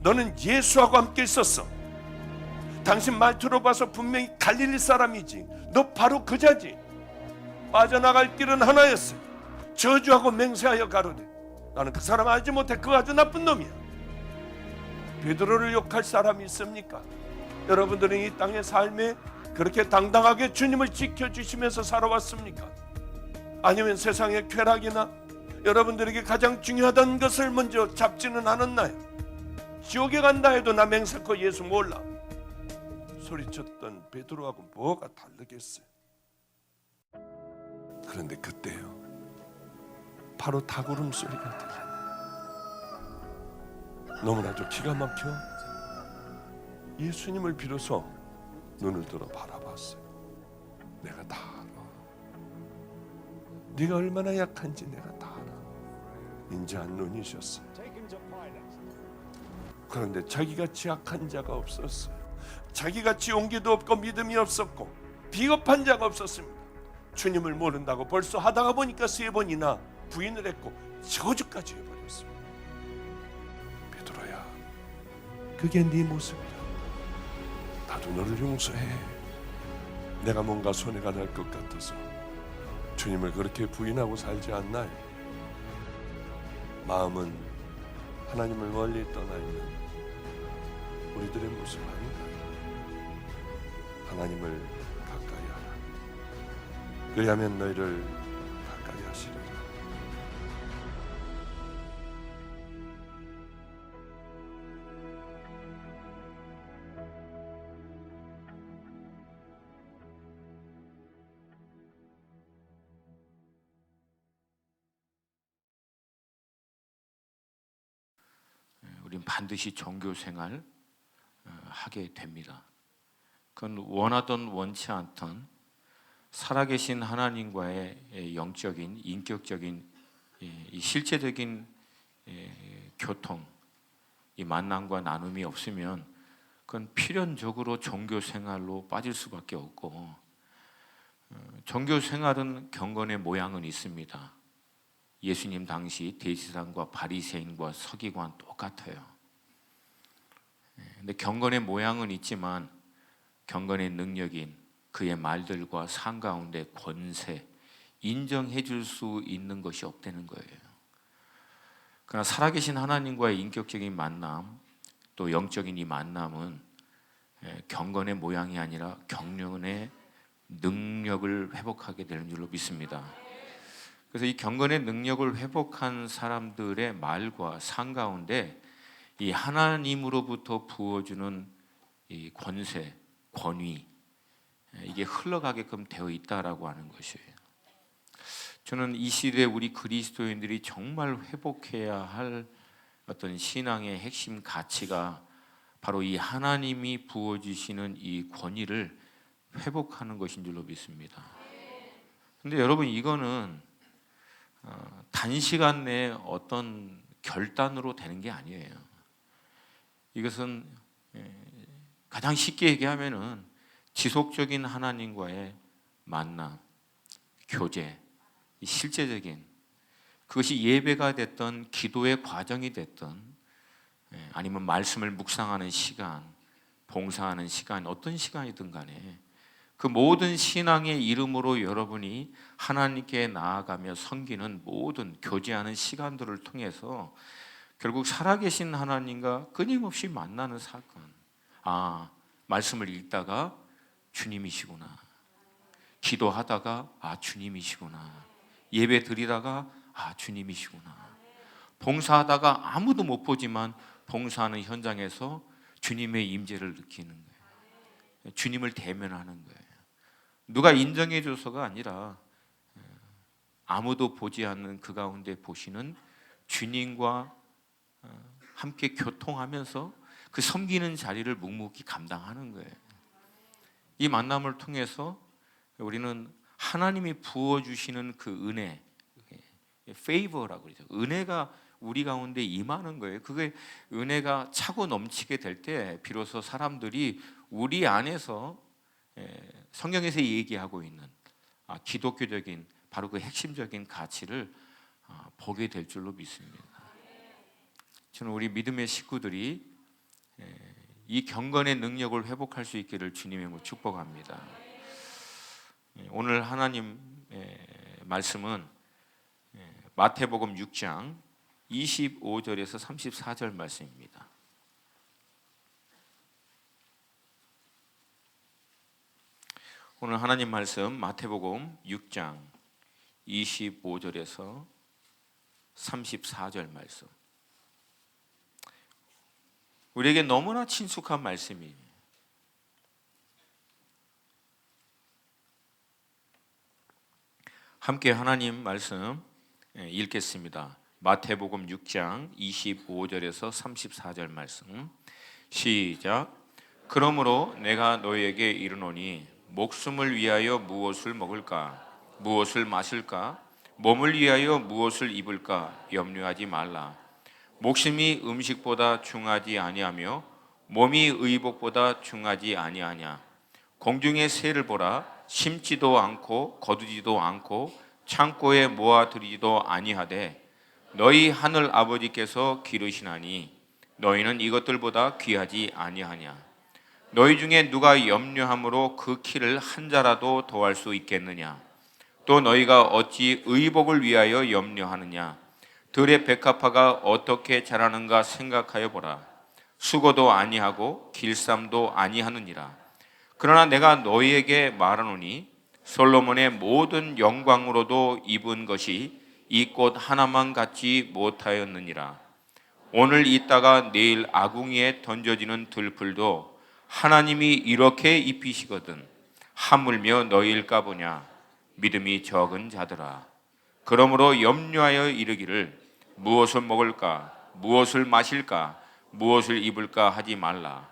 너는 예수하고 함께 있었어. 당신 말투로 봐서 분명히 갈릴리 사람이지. 너 바로 그자지. 빠져나갈 길은 하나였어. 저주하고 맹세하여 가로되 나는 그 사람 알지 못해. 그 아주 나쁜 놈이야. 베드로를 욕할 사람이 있습니까? 여러분들은 이 땅의 삶에 그렇게 당당하게 주님을 지켜주시면서 살아왔습니까? 아니면 세상의 쾌락이나 여러분들에게 가장 중요하다는 것을 먼저 잡지는 않았나요? 지옥에 간다 해도 나 맹세코 예수 몰라 소리쳤던 베드로하고 뭐가 다르겠어요? 그런데 그때요, 바로 닭울음 소리가 들려요. 너무나도 기가 막혀 예수님을 비로소 눈을 들어 바라봤어요. 내가 다 알아. 네가 얼마나 약한지 내가 다 알아. 인자한 눈이셨어요. 그런데 자기같이 약한 자가 없었어요. 자기같이 용기도 없고 믿음이 없었고 비겁한 자가 없었습니다. 주님을 모른다고 벌써 하다가 보니까 3번이나 부인을 했고 저주까지 해버렸습니다. 베드로야, 그게 네 모습이야. 나도 너를 용서해. 내가 뭔가 손해가 날 것 같아서 주님을 그렇게 부인하고 살지 않나요? 마음은 하나님을 멀리 떠나 있는 우리들의 모습 아닌가요? 하나님을 가까이 하라. 그리하면 너희를 가까이 하시리라. 우린 반드시 종교 생활 하게 됩니다. 그건 원하던 원치 않던 살아계신 하나님과의 영적인, 인격적인, 이 실제적인 교통, 이 만남과 나눔이 없으면 그건 필연적으로 종교 생활로 빠질 수밖에 없고, 종교 생활은 경건의 모양은 있습니다. 예수님 당시 대제사장과 바리새인과 서기관 똑같아요. 근데 경건의 모양은 있지만 경건의 능력인 그의 말들과 삶 가운데 권세, 인정해 줄 수 있는 것이 없다는 거예요. 그러나 살아계신 하나님과의 인격적인 만남, 또 영적인 이 만남은 경건의 모양이 아니라 경륜의 능력을 회복하게 되는 줄로 믿습니다. 그래서 이 경건의 능력을 회복한 사람들의 말과 삶 가운데 이 하나님으로부터 부어주는 이 권세, 권위, 이게 흘러가게끔 되어 있다라고 하는 것이에요. 저는 이 시대에 우리 그리스도인들이 정말 회복해야 할 어떤 신앙의 핵심 가치가 바로 이 하나님이 부어주시는 이 권위를 회복하는 것인 줄로 믿습니다. 근데 여러분, 이거는 단시간 내에 어떤 결단으로 되는 게 아니에요. 이것은 가장 쉽게 얘기하면은 지속적인 하나님과의 만남, 교제, 실제적인 그것이 예배가 됐던 기도의 과정이 됐던 아니면 말씀을 묵상하는 시간, 봉사하는 시간, 어떤 시간이든 간에 그 모든 신앙의 이름으로 여러분이 하나님께 나아가며 섬기는 모든 교제하는 시간들을 통해서 결국 살아계신 하나님과 끊임없이 만나는 사건. 아, 말씀을 읽다가 주님이시구나. 기도하다가 주님이시구나. 예배 드리다가 주님이시구나. 봉사하다가 아무도 못 보지만 봉사하는 현장에서 주님의 임재를 느끼는 거예요. 주님을 대면하는 거예요. 누가 인정해 줘서가 아니라 아무도 보지 않는 그 가운데 보시는 주님과 함께 교통하면서 그 섬기는 자리를 묵묵히 감당하는 거예요. 이 만남을 통해서 우리는 하나님이 부어주시는 그 은혜, 페이버라고 그러죠. 은혜가 우리 가운데 임하는 거예요. 그게 은혜가 차고 넘치게 될 때 비로소 사람들이 우리 안에서 성경에서 얘기하고 있는 기독교적인 바로 그 핵심적인 가치를 보게 될 줄로 믿습니다. 저는 우리 믿음의 식구들이 이 경건의 능력을 회복할 수 있기를 주님의 이름으로 축복합니다. 오늘 하나님 말씀은 마태복음 6장 25절에서 34절 말씀입니다. 오늘 하나님 말씀 마태복음 6장 25절에서 34절 말씀. 우리에게 너무나 친숙한 말씀이에요. 함께 하나님 말씀 읽겠습니다. 마태복음 6장 25절에서 34절 말씀. 시작. 그러므로 내가 너희에게 이르노니 목숨을 위하여 무엇을 먹을까? 무엇을 마실까? 몸을 위하여 무엇을 입을까? 염려하지 말라. 목숨이 음식보다 중하지 아니하며 몸이 의복보다 중하지 아니하냐. 공중의 새를 보라. 심지도 않고 거두지도 않고 창고에 모아두리지도 아니하되 너희 하늘 아버지께서 기르시나니 너희는 이것들보다 귀하지 아니하냐. 너희 중에 누가 염려함으로 그 키를 한 자라도 더할 수 있겠느냐. 또 너희가 어찌 의복을 위하여 염려하느냐. 들의 백합화가 어떻게 자라는가 생각하여 보라. 수고도 아니하고 길쌈도 아니하느니라. 그러나 내가 너희에게 말하노니 솔로몬의 모든 영광으로도 입은 것이 이 꽃 하나만 갖지 못하였느니라. 오늘 있다가 내일 아궁이에 던져지는 들풀도 하나님이 이렇게 입히시거든 하물며 너희일까 보냐. 믿음이 적은 자들아. 그러므로 염려하여 이르기를 무엇을 먹을까 무엇을 마실까 무엇을 입을까 하지 말라.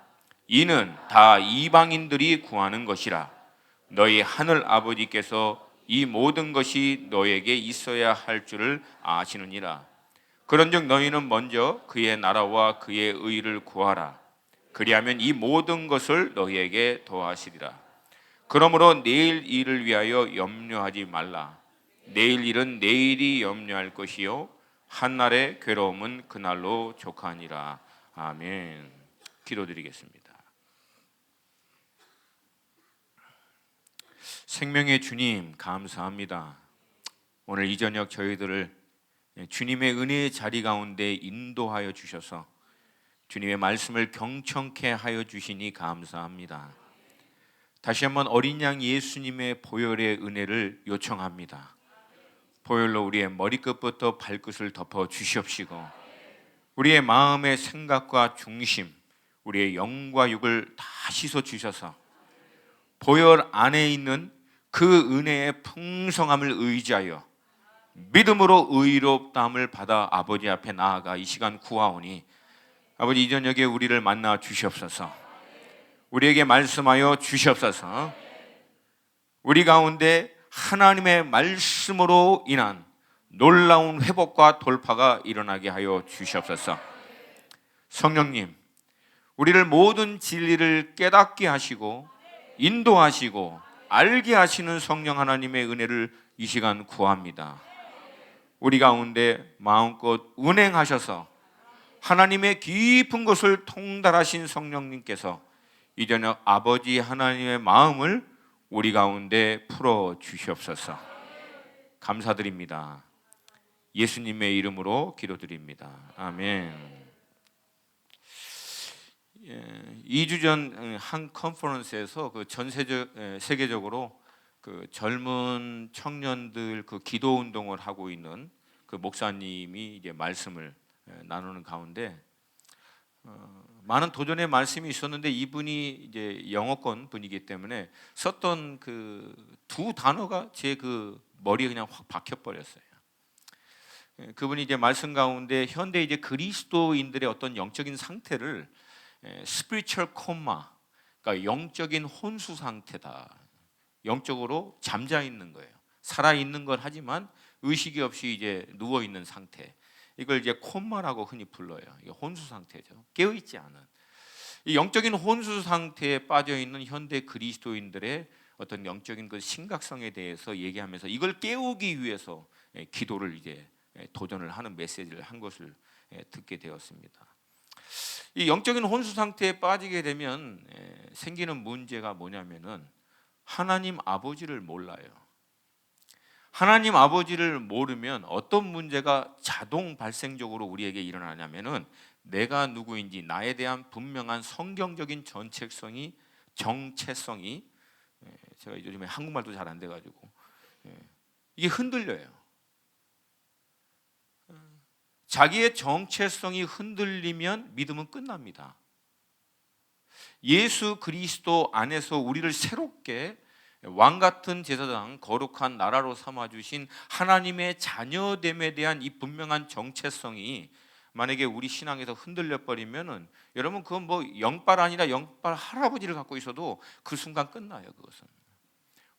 이는 다 이방인들이 구하는 것이라. 너희 하늘 아버지께서 이 모든 것이 너에게 있어야 할 줄을 아시느니라. 그런즉 너희는 먼저 그의 나라와 그의 의를 구하라. 그리하면 이 모든 것을 너희에게 더하시리라. 그러므로 내일 일을 위하여 염려하지 말라. 내일 일은 내일이 염려할 것이요 한날의 괴로움은 그날로 족하니라. 아멘. 기도드리겠습니다. 생명의 주님 감사합니다. 오늘 이 저녁 저희들을 주님의 은혜의 자리 가운데 인도하여 주셔서 주님의 말씀을 경청케 하여 주시니 감사합니다. 다시 한번 어린 양 예수님의 보혈의 은혜를 요청합니다. 보혈로 우리의 머리끝부터 발끝을 덮어 주시옵시고 우리의 마음의 생각과 중심, 우리의 영과 육을 다 씻어 주셔서 보혈 안에 있는 그 은혜의 풍성함을 의지하여 믿음으로 의롭다함을 받아 아버지 앞에 나아가 이 시간 구하오니 아버지 이 저녁에 우리를 만나 주시옵소서. 우리에게 말씀하여 주시옵소서. 우리 가운데 하나님의 말씀으로 인한 놀라운 회복과 돌파가 일어나게 하여 주시옵소서. 성령님, 우리를 모든 진리를 깨닫게 하시고 인도하시고 알게 하시는 성령 하나님의 은혜를 이 시간 구합니다. 우리 가운데 마음껏 운행하셔서 하나님의 깊은 곳을 통달하신 성령님께서 이 저녁 아버지 하나님의 마음을 우리 가운데 풀어 주시옵소서. 감사드립니다. 예수님의 이름으로 기도드립니다. 아멘. 2주 전 한 컨퍼런스에서 그 세계적으로 그 젊은 청년들 그 기도 운동을 하고 있는 그 목사님이 이제 말씀을 나누는 가운데 많은 도전의 말씀이 있었는데 이분이 이제 영어권 분이기 때문에 썼던 그 두 단어가 제 그 머리에 그냥 확 박혀 버렸어요. 그분이 이제 말씀 가운데 현대 이제 그리스도인들의 어떤 영적인 상태를 spiritual coma, 그러니까 영적인 혼수 상태다. 영적으로 잠자 있는 거예요. 살아 있는 걸 하지만 의식이 없이 이제 누워 있는 상태. 이걸 이제 콤마라고 흔히 불러요. 이게 혼수 상태죠. 깨어 있지 않은. 이 영적인 혼수 상태에 빠져 있는 현대 그리스도인들의 어떤 영적인 그 심각성에 대해서 얘기하면서 이걸 깨우기 위해서 기도를 이제 도전을 하는 메시지를 한 것을 듣게 되었습니다. 이 영적인 혼수 상태에 빠지게 되면 생기는 문제가 뭐냐면은 하나님 아버지를 몰라요. 하나님 아버지를 모르면 어떤 문제가 자동 발생적으로 우리에게 일어나냐면은 내가 누구인지 나에 대한 분명한 성경적인 정체성이 제가 요즘에 한국말도 잘 안 돼가지고 이게 흔들려요. 자기의 정체성이 흔들리면 믿음은 끝납니다. 예수 그리스도 안에서 우리를 새롭게 왕 같은 제사장 거룩한 나라로 삼아주신 하나님의 자녀됨에 대한 이 분명한 정체성이 만약에 우리 신앙에서 흔들려 버리면은 여러분 그건 뭐 영빨 아니라 영빨 할아버지를 갖고 있어도 그 순간 끝나요. 그것은.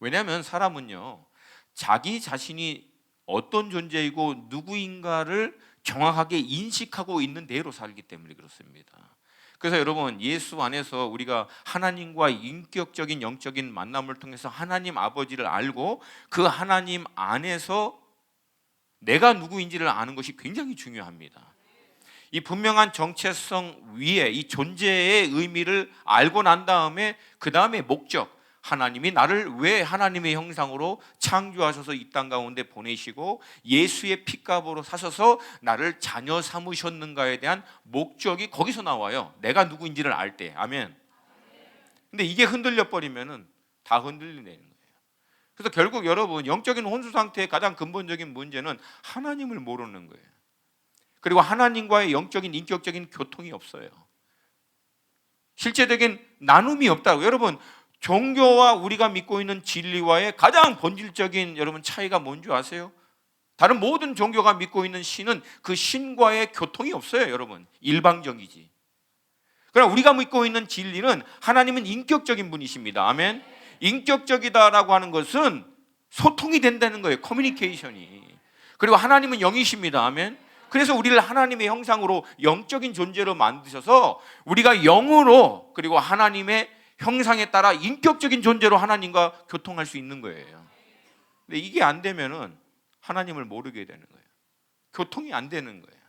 왜냐하면 사람은요 자기 자신이 어떤 존재이고 누구인가를 정확하게 인식하고 있는 대로 살기 때문에 그렇습니다. 그래서 여러분 예수 안에서 우리가 하나님과 인격적인 영적인 만남을 통해서 하나님 아버지를 알고 그 하나님 안에서 내가 누구인지를 아는 것이 굉장히 중요합니다. 이 분명한 정체성 위에 이 존재의 의미를 알고 난 다음에 그 다음에 목적, 하나님이 나를 왜 하나님의 형상으로 창조하셔서 이 땅 가운데 보내시고 예수의 피값으로 사셔서 나를 자녀 삼으셨는가에 대한 목적이 거기서 나와요. 내가 누구인지를 알 때. 아멘. 근데 이게 흔들려 버리면은 다 흔들리는 거예요. 그래서 결국 여러분 영적인 혼수 상태의 가장 근본적인 문제는 하나님을 모르는 거예요. 그리고 하나님과의 영적인 인격적인 교통이 없어요. 실제적인 나눔이 없다고. 여러분 종교와 우리가 믿고 있는 진리와의 가장 본질적인 여러분 차이가 뭔지 아세요? 다른 모든 종교가 믿고 있는 신은 그 신과의 교통이 없어요. 여러분 일방적이지. 그러나 우리가 믿고 있는 진리는 하나님은 인격적인 분이십니다. 아멘. 인격적이다라고 하는 것은 소통이 된다는 거예요. 커뮤니케이션이. 그리고 하나님은 영이십니다. 아멘. 그래서 우리를 하나님의 형상으로 영적인 존재로 만드셔서 우리가 영으로 그리고 하나님의 형상에 따라 인격적인 존재로 하나님과 교통할 수 있는 거예요. 근데 이게 안 되면은 하나님을 모르게 되는 거예요. 교통이 안 되는 거예요.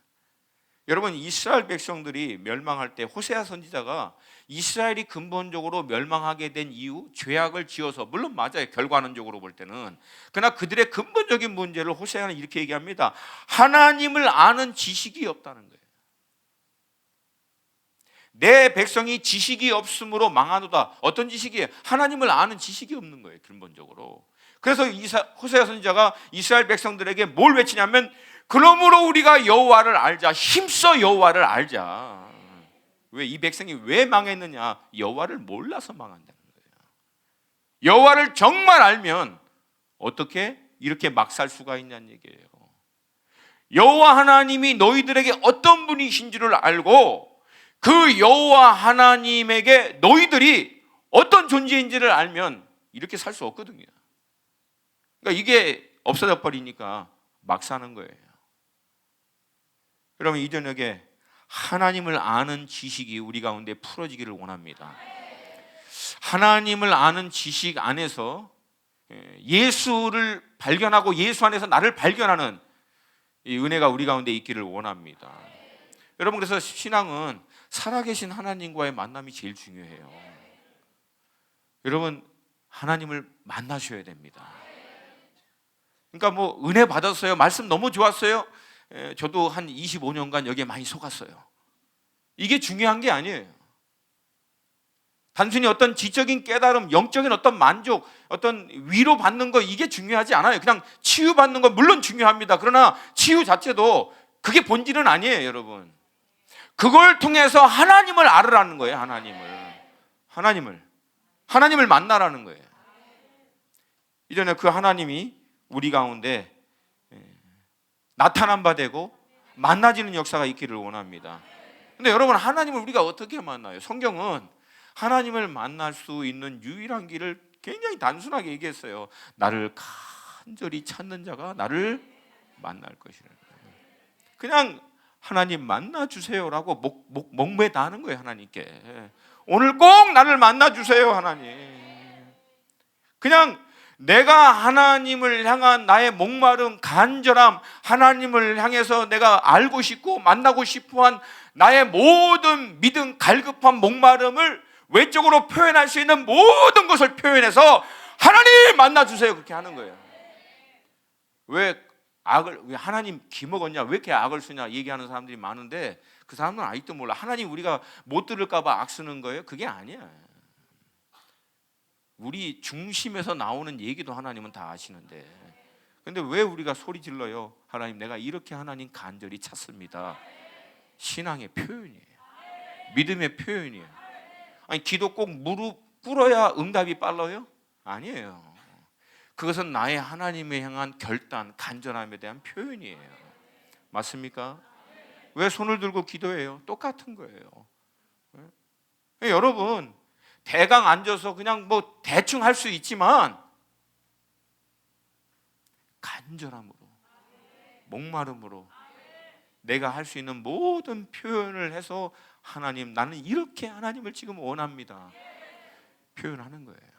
여러분 이스라엘 백성들이 멸망할 때 호세아 선지자가 이스라엘이 근본적으로 멸망하게 된 이유 죄악을 지어서 물론 맞아요. 결과론적으로 볼 때는. 그러나 그들의 근본적인 문제를 호세아는 이렇게 얘기합니다. 하나님을 아는 지식이 없다는 거예요. 내 백성이 지식이 없으므로 망하노다. 어떤 지식이에요? 하나님을 아는 지식이 없는 거예요. 근본적으로. 그래서 호세아 선지자가 이스라엘 백성들에게 뭘 외치냐면 그러므로 우리가 여호와를 알자. 힘써 여호와를 알자. 왜 이 백성이 왜 망했느냐? 여호와를 몰라서 망한다는 거예요. 여호와를 정말 알면 어떻게 이렇게 막 살 수가 있냐는 얘기예요. 여호와 하나님이 너희들에게 어떤 분이신지를 알고 그 여호와 하나님에게 너희들이 어떤 존재인지를 알면 이렇게 살 수 없거든요. 그러니까 이게 없어져 버리니까 막 사는 거예요. 그러면 이 저녁에 하나님을 아는 지식이 우리 가운데 풀어지기를 원합니다. 하나님을 아는 지식 안에서 예수를 발견하고 예수 안에서 나를 발견하는 이 은혜가 우리 가운데 있기를 원합니다. 여러분 그래서 신앙은 살아계신 하나님과의 만남이 제일 중요해요. 여러분 하나님을 만나셔야 됩니다. 그러니까 뭐 은혜 받았어요. 말씀 너무 좋았어요. 저도 한 25년간 여기에 많이 속았어요. 이게 중요한 게 아니에요. 단순히 어떤 지적인 깨달음, 영적인 어떤 만족, 어떤 위로 받는 거 이게 중요하지 않아요. 그냥 치유 받는 거 물론 중요합니다. 그러나 치유 자체도 그게 본질은 아니에요, 여러분. 그걸 통해서 하나님을 알으라는 거예요. 하나님을 만나라는 거예요. 이전에 그 하나님이 우리 가운데 나타난 바 되고 만나지는 역사가 있기를 원합니다. 근데 여러분 하나님을 우리가 어떻게 만나요? 성경은 하나님을 만날 수 있는 유일한 길을 굉장히 단순하게 얘기했어요. 나를 간절히 찾는 자가 나를 만날 것이라. 그냥 하나님 만나주세요라고 목매다 하는 거예요. 하나님께 오늘 꼭 나를 만나주세요. 하나님 그냥 내가 하나님을 향한 나의 목마름, 간절함, 하나님을 향해서 내가 알고 싶고 만나고 싶어한 나의 모든 믿음, 갈급한 목마름을 외적으로 표현할 수 있는 모든 것을 표현해서 하나님 만나주세요, 그렇게 하는 거예요. 왜 하나님 기먹었냐, 왜 이렇게 악을 쓰냐 얘기하는 사람들이 많은데, 그 사람은 아직도 몰라. 하나님 우리가 못 들을까 봐 악 쓰는 거예요? 그게 아니야. 우리 중심에서 나오는 얘기도 하나님은 다 아시는데, 근데 왜 우리가 소리 질러요? 하나님, 내가 이렇게 하나님 간절히 찾습니다. 신앙의 표현이에요. 믿음의 표현이에요. 아니, 기도 꼭 무릎 꿇어야 응답이 빨라요? 아니에요. 그것은 나의 하나님을 향한 결단, 간절함에 대한 표현이에요. 맞습니까? 왜 손을 들고 기도해요? 똑같은 거예요. 여러분, 대강 앉아서 그냥 뭐 대충 할 수 있지만 간절함으로, 목마름으로 내가 할 수 있는 모든 표현을 해서 하나님, 나는 이렇게 하나님을 지금 원합니다, 표현하는 거예요.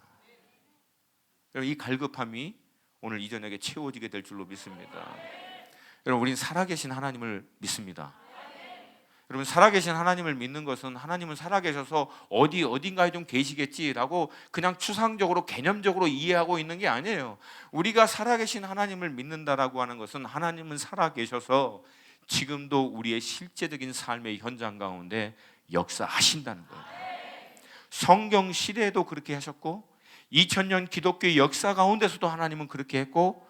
여러분, 이 갈급함이 오늘 이 저녁에 채워지게 될 줄로 믿습니다. 여러분, 우린 살아계신 하나님을 믿습니다. 여러분, 살아계신 하나님을 믿는 것은 하나님은 살아계셔서 어딘가에 좀 계시겠지라고 그냥 추상적으로 개념적으로 이해하고 있는 게 아니에요. 우리가 살아계신 하나님을 믿는다라고 하는 것은 하나님은 살아계셔서 지금도 우리의 실제적인 삶의 현장 가운데 역사하신다는 거예요. 성경 시대에도 그렇게 하셨고 2000년 기독교의 역사 가운데서도 하나님은 그렇게 했고,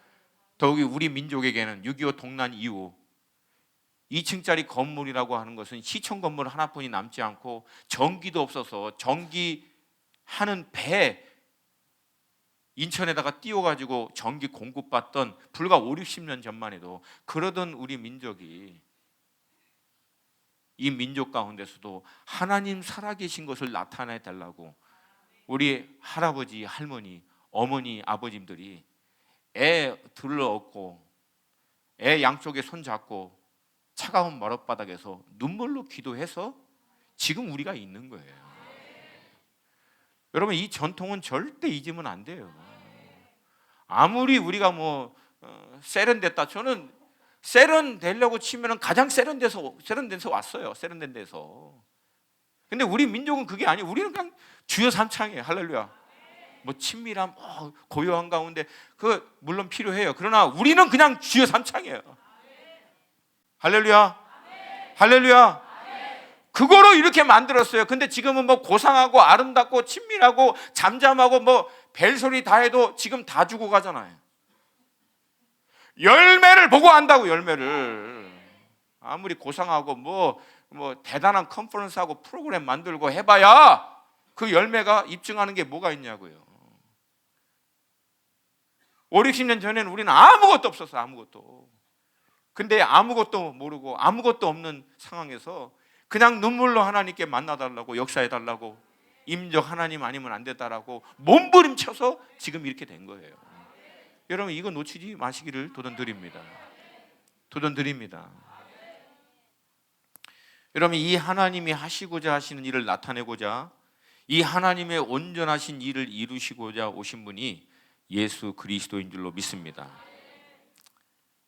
더욱이 우리 민족에게는 6.25 동란 이후 2층짜리 건물이라고 하는 것은 시청 건물 하나뿐이 남지 않고 전기도 없어서 전기하는 배 인천에다가 띄워가지고 전기 공급받던 불과 5, 60년 전만 해도 그러던 우리 민족이, 이 민족 가운데서도 하나님 살아계신 것을 나타내 달라고 우리 할아버지, 할머니, 어머니, 아버님들이 애 들러업고 애 양쪽에 손잡고 차가운 머릇바닥에서 눈물로 기도해서 지금 우리가 있는 거예요. 여러분, 이 전통은 절대 잊으면 안 돼요. 아무리 우리가 뭐 세련됐다, 저는 세련되려고 치면은 가장 세련된 데서 왔어요. 세련된 데서. 근데 우리 민족은 그게 아니에요. 우리는 그냥 주여 삼창이에요. 할렐루야. 뭐 친밀함, 고요한 가운데 그 물론 필요해요. 그러나 우리는 그냥 주여 삼창이에요. 할렐루야. 할렐루야. 그거로 이렇게 만들었어요. 근데 지금은 뭐 고상하고 아름답고 친밀하고 잠잠하고 뭐 벨소리 다 해도 지금 다 주고 가잖아요. 열매를 보고 안다고, 열매를. 아무리 고상하고 뭐 대단한 컨퍼런스하고 프로그램 만들고 해봐야 그 열매가 입증하는 게 뭐가 있냐고요. 5, 60년 전에는 우리는 아무것도 없었어, 아무것도. 근데 아무것도 모르고 아무것도 없는 상황에서 그냥 눈물로 하나님께 만나달라고, 역사해달라고, 임적 하나님 아니면 안 된다라고 몸부림쳐서 지금 이렇게 된 거예요. 여러분, 이거 놓치지 마시기를 도전드립니다. 도전드립니다. 여러분, 이 하나님이 하시고자 하시는 일을 나타내고자, 이 하나님의 온전하신 일을 이루시고자 오신 분이 예수 그리스도인 줄로 믿습니다.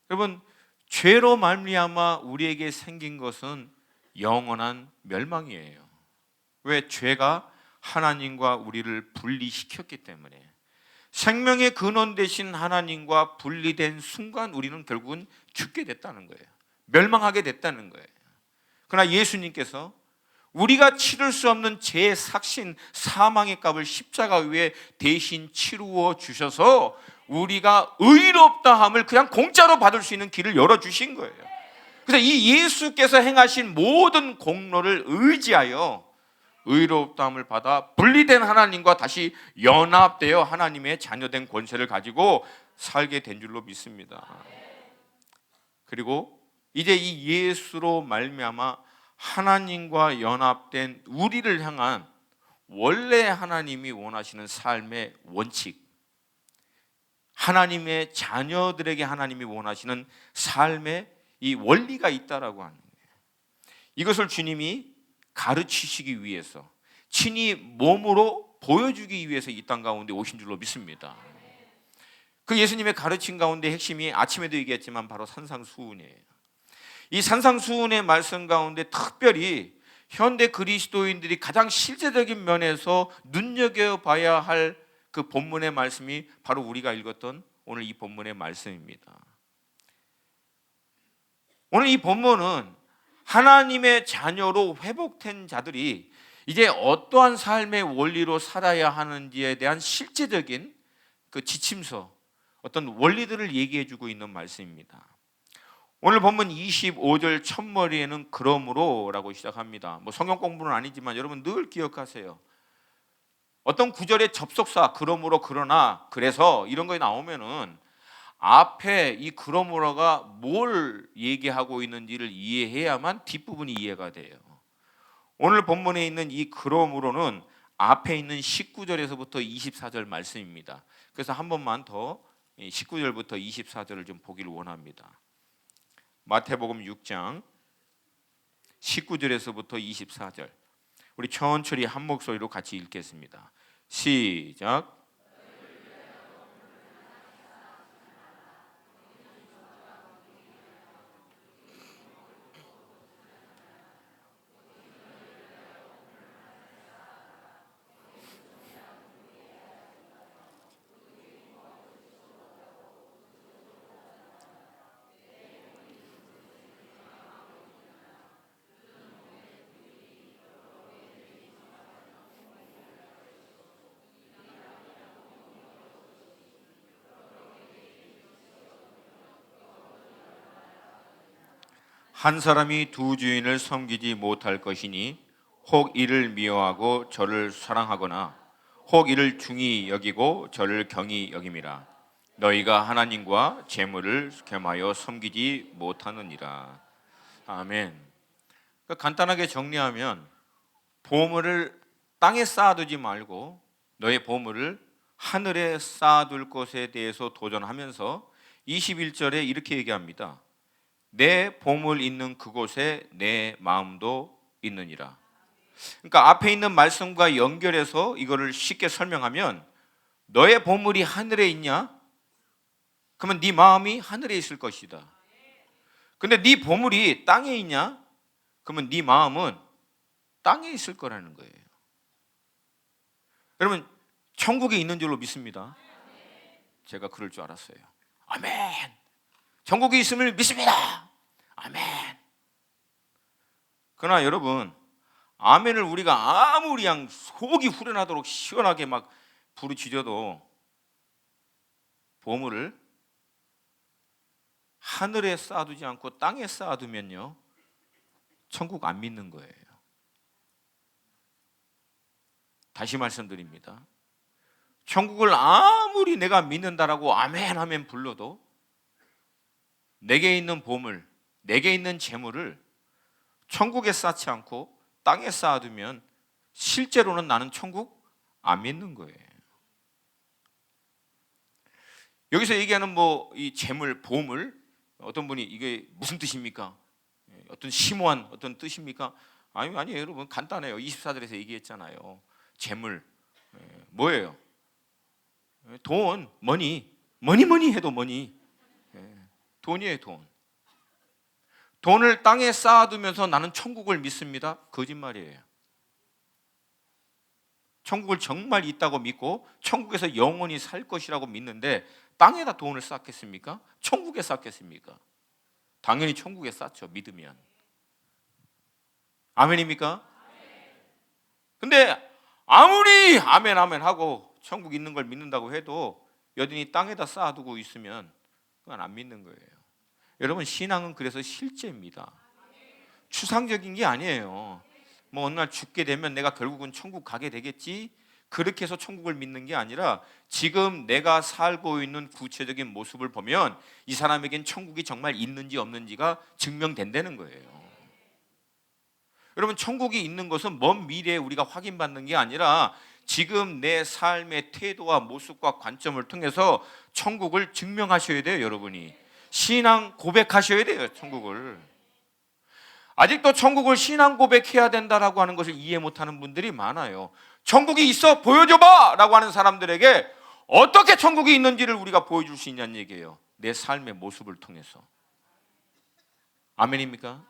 여러분, 죄로 말미암아 우리에게 생긴 것은 영원한 멸망이에요. 왜? 죄가 하나님과 우리를 분리시켰기 때문에. 생명의 근원 되신 하나님과 분리된 순간 우리는 결국은 죽게 됐다는 거예요. 멸망하게 됐다는 거예요. 그러나 예수님께서 우리가 치를 수 없는 죄의 삭신, 사망의 값을 십자가 위에 대신 치루어 주셔서 우리가 의롭다함을 그냥 공짜로 받을 수 있는 길을 열어주신 거예요. 그래서 이 예수께서 행하신 모든 공로를 의지하여 의롭다함을 받아 분리된 하나님과 다시 연합되어 하나님의 자녀된 권세를 가지고 살게 된 줄로 믿습니다. 그리고 이제 이 예수로 말미암아 하나님과 연합된 우리를 향한 원래 하나님이 원하시는 삶의 원칙, 하나님의 자녀들에게 하나님이 원하시는 삶의 이 원리가 있다라고 하는 거예요. 이것을 주님이 가르치시기 위해서, 친히 몸으로 보여주기 위해서 이 땅 가운데 오신 줄로 믿습니다. 그 예수님의 가르침 가운데 핵심이 아침에도 얘기했지만 바로 산상수훈이에요. 이 산상수훈의 말씀 가운데 특별히 현대 그리스도인들이 가장 실제적인 면에서 눈여겨봐야 할 그 본문의 말씀이 바로 우리가 읽었던 오늘 이 본문의 말씀입니다. 오늘 이 본문은 하나님의 자녀로 회복된 자들이 이제 어떠한 삶의 원리로 살아야 하는지에 대한 실제적인 그 지침서, 어떤 원리들을 얘기해 주고 있는 말씀입니다. 오늘 본문 25절 첫머리에는 그러므로 라고 시작합니다. 성경 공부는 아니지만 여러분 늘 기억하세요. 어떤 구절의 접속사 그러므로 그러나 그래서 이런 거에 나오면은 앞에 이 그러므로가 뭘 얘기하고 있는지를 이해해야만 뒷부분이 이해가 돼요. 오늘 본문에 있는 이 그러므로는 앞에 있는 19절에서부터 24절 말씀입니다. 그래서 한 번만 더 19절부터 24절을 좀 보기를 원합니다. 마태복음 6장 19절에서부터 24절 우리 천천히 한 목소리로 같이 읽겠습니다. 시작. 한 사람이 두 주인을 섬기지 못할 것이니 혹 이를 미워하고 저를 사랑하거나 혹 이를 중히 여기고 저를 경히 여김이라. 너희가 하나님과 재물을 겸하여 섬기지 못하느니라. 아멘. 그러니까 간단하게 정리하면 보물을 땅에 쌓아두지 말고 너의 보물을 하늘에 쌓아둘 것에 대해서 도전하면서 21절에 이렇게 얘기합니다. 내 보물 있는 그곳에 내 마음도 있느니라. 그러니까 앞에 있는 말씀과 연결해서 이거를 쉽게 설명하면 너의 보물이 하늘에 있냐? 그러면 네 마음이 하늘에 있을 것이다. 근데 네 보물이 땅에 있냐? 그러면 네 마음은 땅에 있을 거라는 거예요. 여러분 천국에 있는 줄로 믿습니다. 제가 그럴 줄 알았어요. 아멘. 천국에 있음을 믿습니다. 아멘. 그러나 여러분 아멘을 우리가 아무리 그냥 속이 후련하도록 시원하게 막 부르짖어도 보물을 하늘에 쌓아두지 않고 땅에 쌓아두면요 천국 안 믿는 거예요. 다시 말씀드립니다. 천국을 아무리 내가 믿는다라고 아멘 하면 불러도 내게 있는 보물, 내게 있는 재물을 천국에 쌓지 않고 땅에 쌓아두면 실제로는 나는 천국 안 믿는 거예요. 여기서 얘기하는 이 재물, 보물, 어떤 분이 이게 무슨 뜻입니까? 어떤 심오한 어떤 뜻입니까? 아니에요 여러분 간단해요. 24절에서 얘기했잖아요. 재물 뭐예요? 돈, 머니 해도 머니. 돈이에요 돈. 돈을 땅에 쌓아두면서 나는 천국을 믿습니다. 거짓말이에요. 천국을 정말 있다고 믿고 천국에서 영원히 살 것이라고 믿는데 땅에다 돈을 쌓겠습니까? 천국에 쌓겠습니까? 당연히 천국에 쌓죠 믿으면. 아멘입니까? 근데 아무리 아멘 하고 천국 있는 걸 믿는다고 해도 여전히 땅에다 쌓아두고 있으면 그건 안 믿는 거예요. 여러분 신앙은 그래서 실제입니다. 추상적인 게 아니에요. 어느 날 죽게 되면 내가 결국은 천국 가게 되겠지 그렇게 해서 천국을 믿는 게 아니라 지금 내가 살고 있는 구체적인 모습을 보면 이 사람에겐 천국이 정말 있는지 없는지가 증명된다는 거예요. 여러분 천국이 있는 것은 먼 미래에 우리가 확인받는 게 아니라 지금 내 삶의 태도와 모습과 관점을 통해서 천국을 증명하셔야 돼요. 여러분이 신앙 고백하셔야 돼요. 천국을. 아직도 천국을 신앙 고백해야 된다라고 하는 것을 이해 못하는 분들이 많아요. 천국이 있어 보여줘봐 라고 하는 사람들에게 어떻게 천국이 있는지를 우리가 보여줄 수 있냐는 얘기예요. 내 삶의 모습을 통해서. 아멘입니까?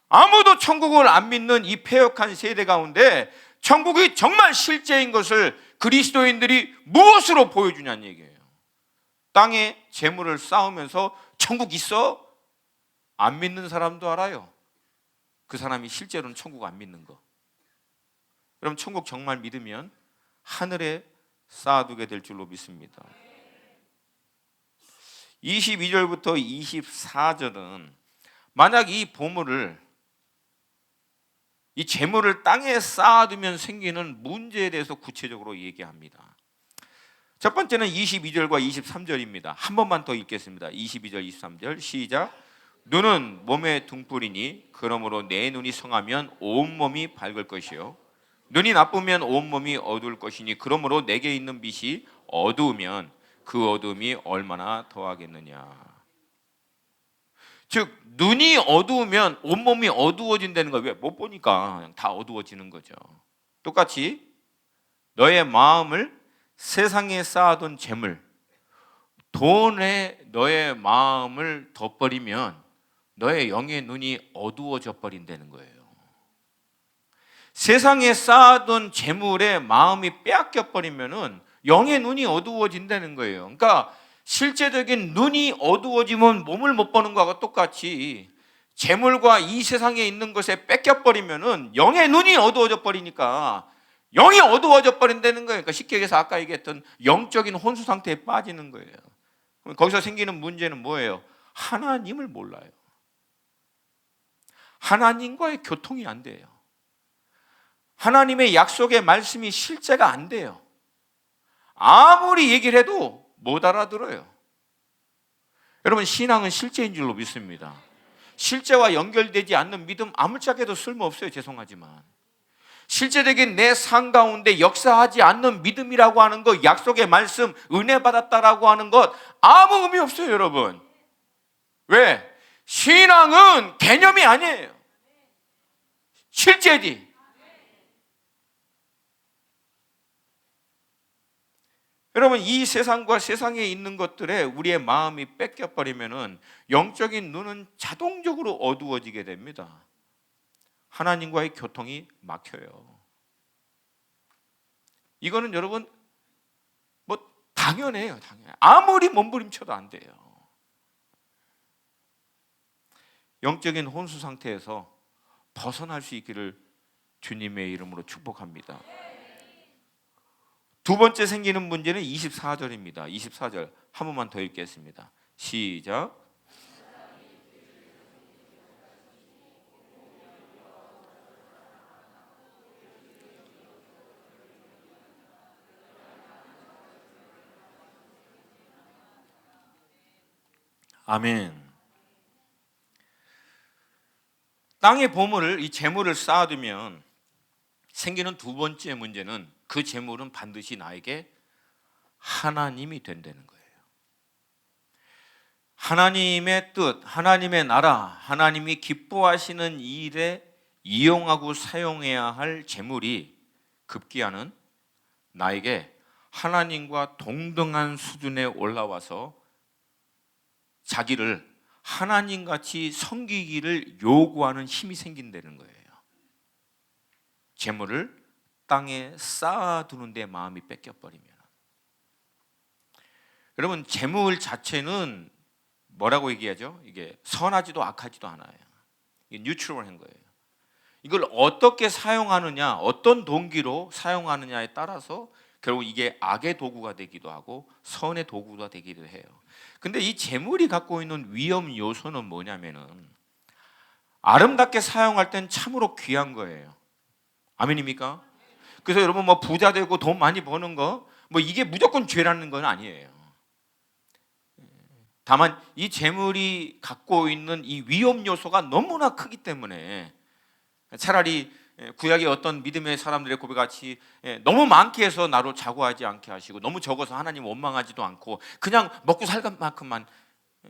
아무도 천국을 안 믿는 이 패역한 세대 가운데 천국이 정말 실제인 것을 그리스도인들이 무엇으로 보여주냐는 얘기예요. 땅에 재물을 쌓으면서 천국 있어? 안 믿는 사람도 알아요. 그 사람이 실제로는 천국 안 믿는 거. 그럼 천국 정말 믿으면 하늘에 쌓아두게 될 줄로 믿습니다. 22절부터 24절은 만약 이 보물을, 이 재물을 땅에 쌓아두면 생기는 문제에 대해서 구체적으로 얘기합니다. 첫 번째는 22절과 23절입니다. 한 번만 더 읽겠습니다. 22절 23절 시작. 눈은 몸의 등불이니 그러므로 내 눈이 성하면 온몸이 밝을 것이요 눈이 나쁘면 온몸이 어두울 것이니 그러므로 내게 있는 빛이 어두우면 그 어두움이 얼마나 더하겠느냐. 즉 눈이 어두우면 온몸이 어두워진다는 거예요. 왜? 못 보니까 그냥 다 어두워지는 거죠. 똑같이 너의 마음을 세상에 쌓아둔 재물, 돈에 너의 마음을 덧버리면 너의 영의 눈이 어두워져 버린다는 거예요. 세상에 쌓아둔 재물에 마음이 빼앗겨 버리면은 영의 눈이 어두워진다는 거예요. 그러니까 실제적인 눈이 어두워지면 몸을 못 보는 거하고 똑같이 재물과 이 세상에 있는 것에 뺏겨 버리면은 영의 눈이 어두워져 버리니까 영이 어두워져 버린다는 거예요. 그러니까 쉽게 얘기해서 아까 얘기했던 영적인 혼수 상태에 빠지는 거예요. 그럼 거기서 생기는 문제는 뭐예요? 하나님을 몰라요. 하나님과의 교통이 안 돼요. 하나님의 약속의 말씀이 실제가 안 돼요. 아무리 얘기를 해도 못 알아들어요. 여러분, 신앙은 실제인 줄로 믿습니다. 실제와 연결되지 않는 믿음 아무짝에도 쓸모없어요. 죄송하지만 실제적인 내 삶 가운데 역사하지 않는 믿음이라고 하는 것, 약속의 말씀, 은혜 받았다라고 하는 것 아무 의미 없어요. 여러분, 왜? 신앙은 개념이 아니에요. 실제지. 여러분, 이 세상과 세상에 있는 것들에 우리의 마음이 뺏겨버리면은 영적인 눈은 자동적으로 어두워지게 됩니다. 하나님과의 교통이 막혀요. 이거는 여러분 뭐 당연해요. 당연해요. 아무리 몸부림쳐도 안 돼요. 영적인 혼수 상태에서 벗어날 수 있기를 주님의 이름으로 축복합니다. 두 번째 생기는 문제는 24절입니다. 24절 한 번만 더 읽겠습니다. 시작. 아멘. 땅의 보물을, 이 재물을 쌓아두면 생기는 두 번째 문제는 그 재물은 반드시 나에게 하나님이 된다는 거예요. 하나님의 뜻, 하나님의 나라, 하나님이 기뻐하시는 일에 이용하고 사용해야 할 재물이 급기야는 나에게 하나님과 동등한 수준에 올라와서 자기를 하나님같이 섬기기를 요구하는 힘이 생긴다는 거예요. 재물을 땅에 쌓아두는 데 마음이 뺏겨버리면. 여러분, 재물 자체는 뭐라고 얘기하죠? 이게 선하지도 악하지도 않아요. 이게 뉴트럴한 거예요. 이걸 어떻게 사용하느냐, 어떤 동기로 사용하느냐에 따라서 결국 이게 악의 도구가 되기도 하고 선의 도구가 되기도 해요. 근데 이 재물이 갖고 있는 위험 요소는 뭐냐면은 아름답게 사용할 땐 참으로 귀한 거예요. 아멘입니까? 그래서 여러분 뭐 부자 되고 돈 많이 버는 거 뭐 이게 무조건 죄라는 건 아니에요. 다만 이 재물이 갖고 있는 이 위험 요소가 너무나 크기 때문에 차라리 구약의 어떤 믿음의 사람들의 고백같이 너무 많게 해서 나로 자고하지 않게 하시고 너무 적어서 하나님 원망하지도 않고 그냥 먹고 살 만큼만,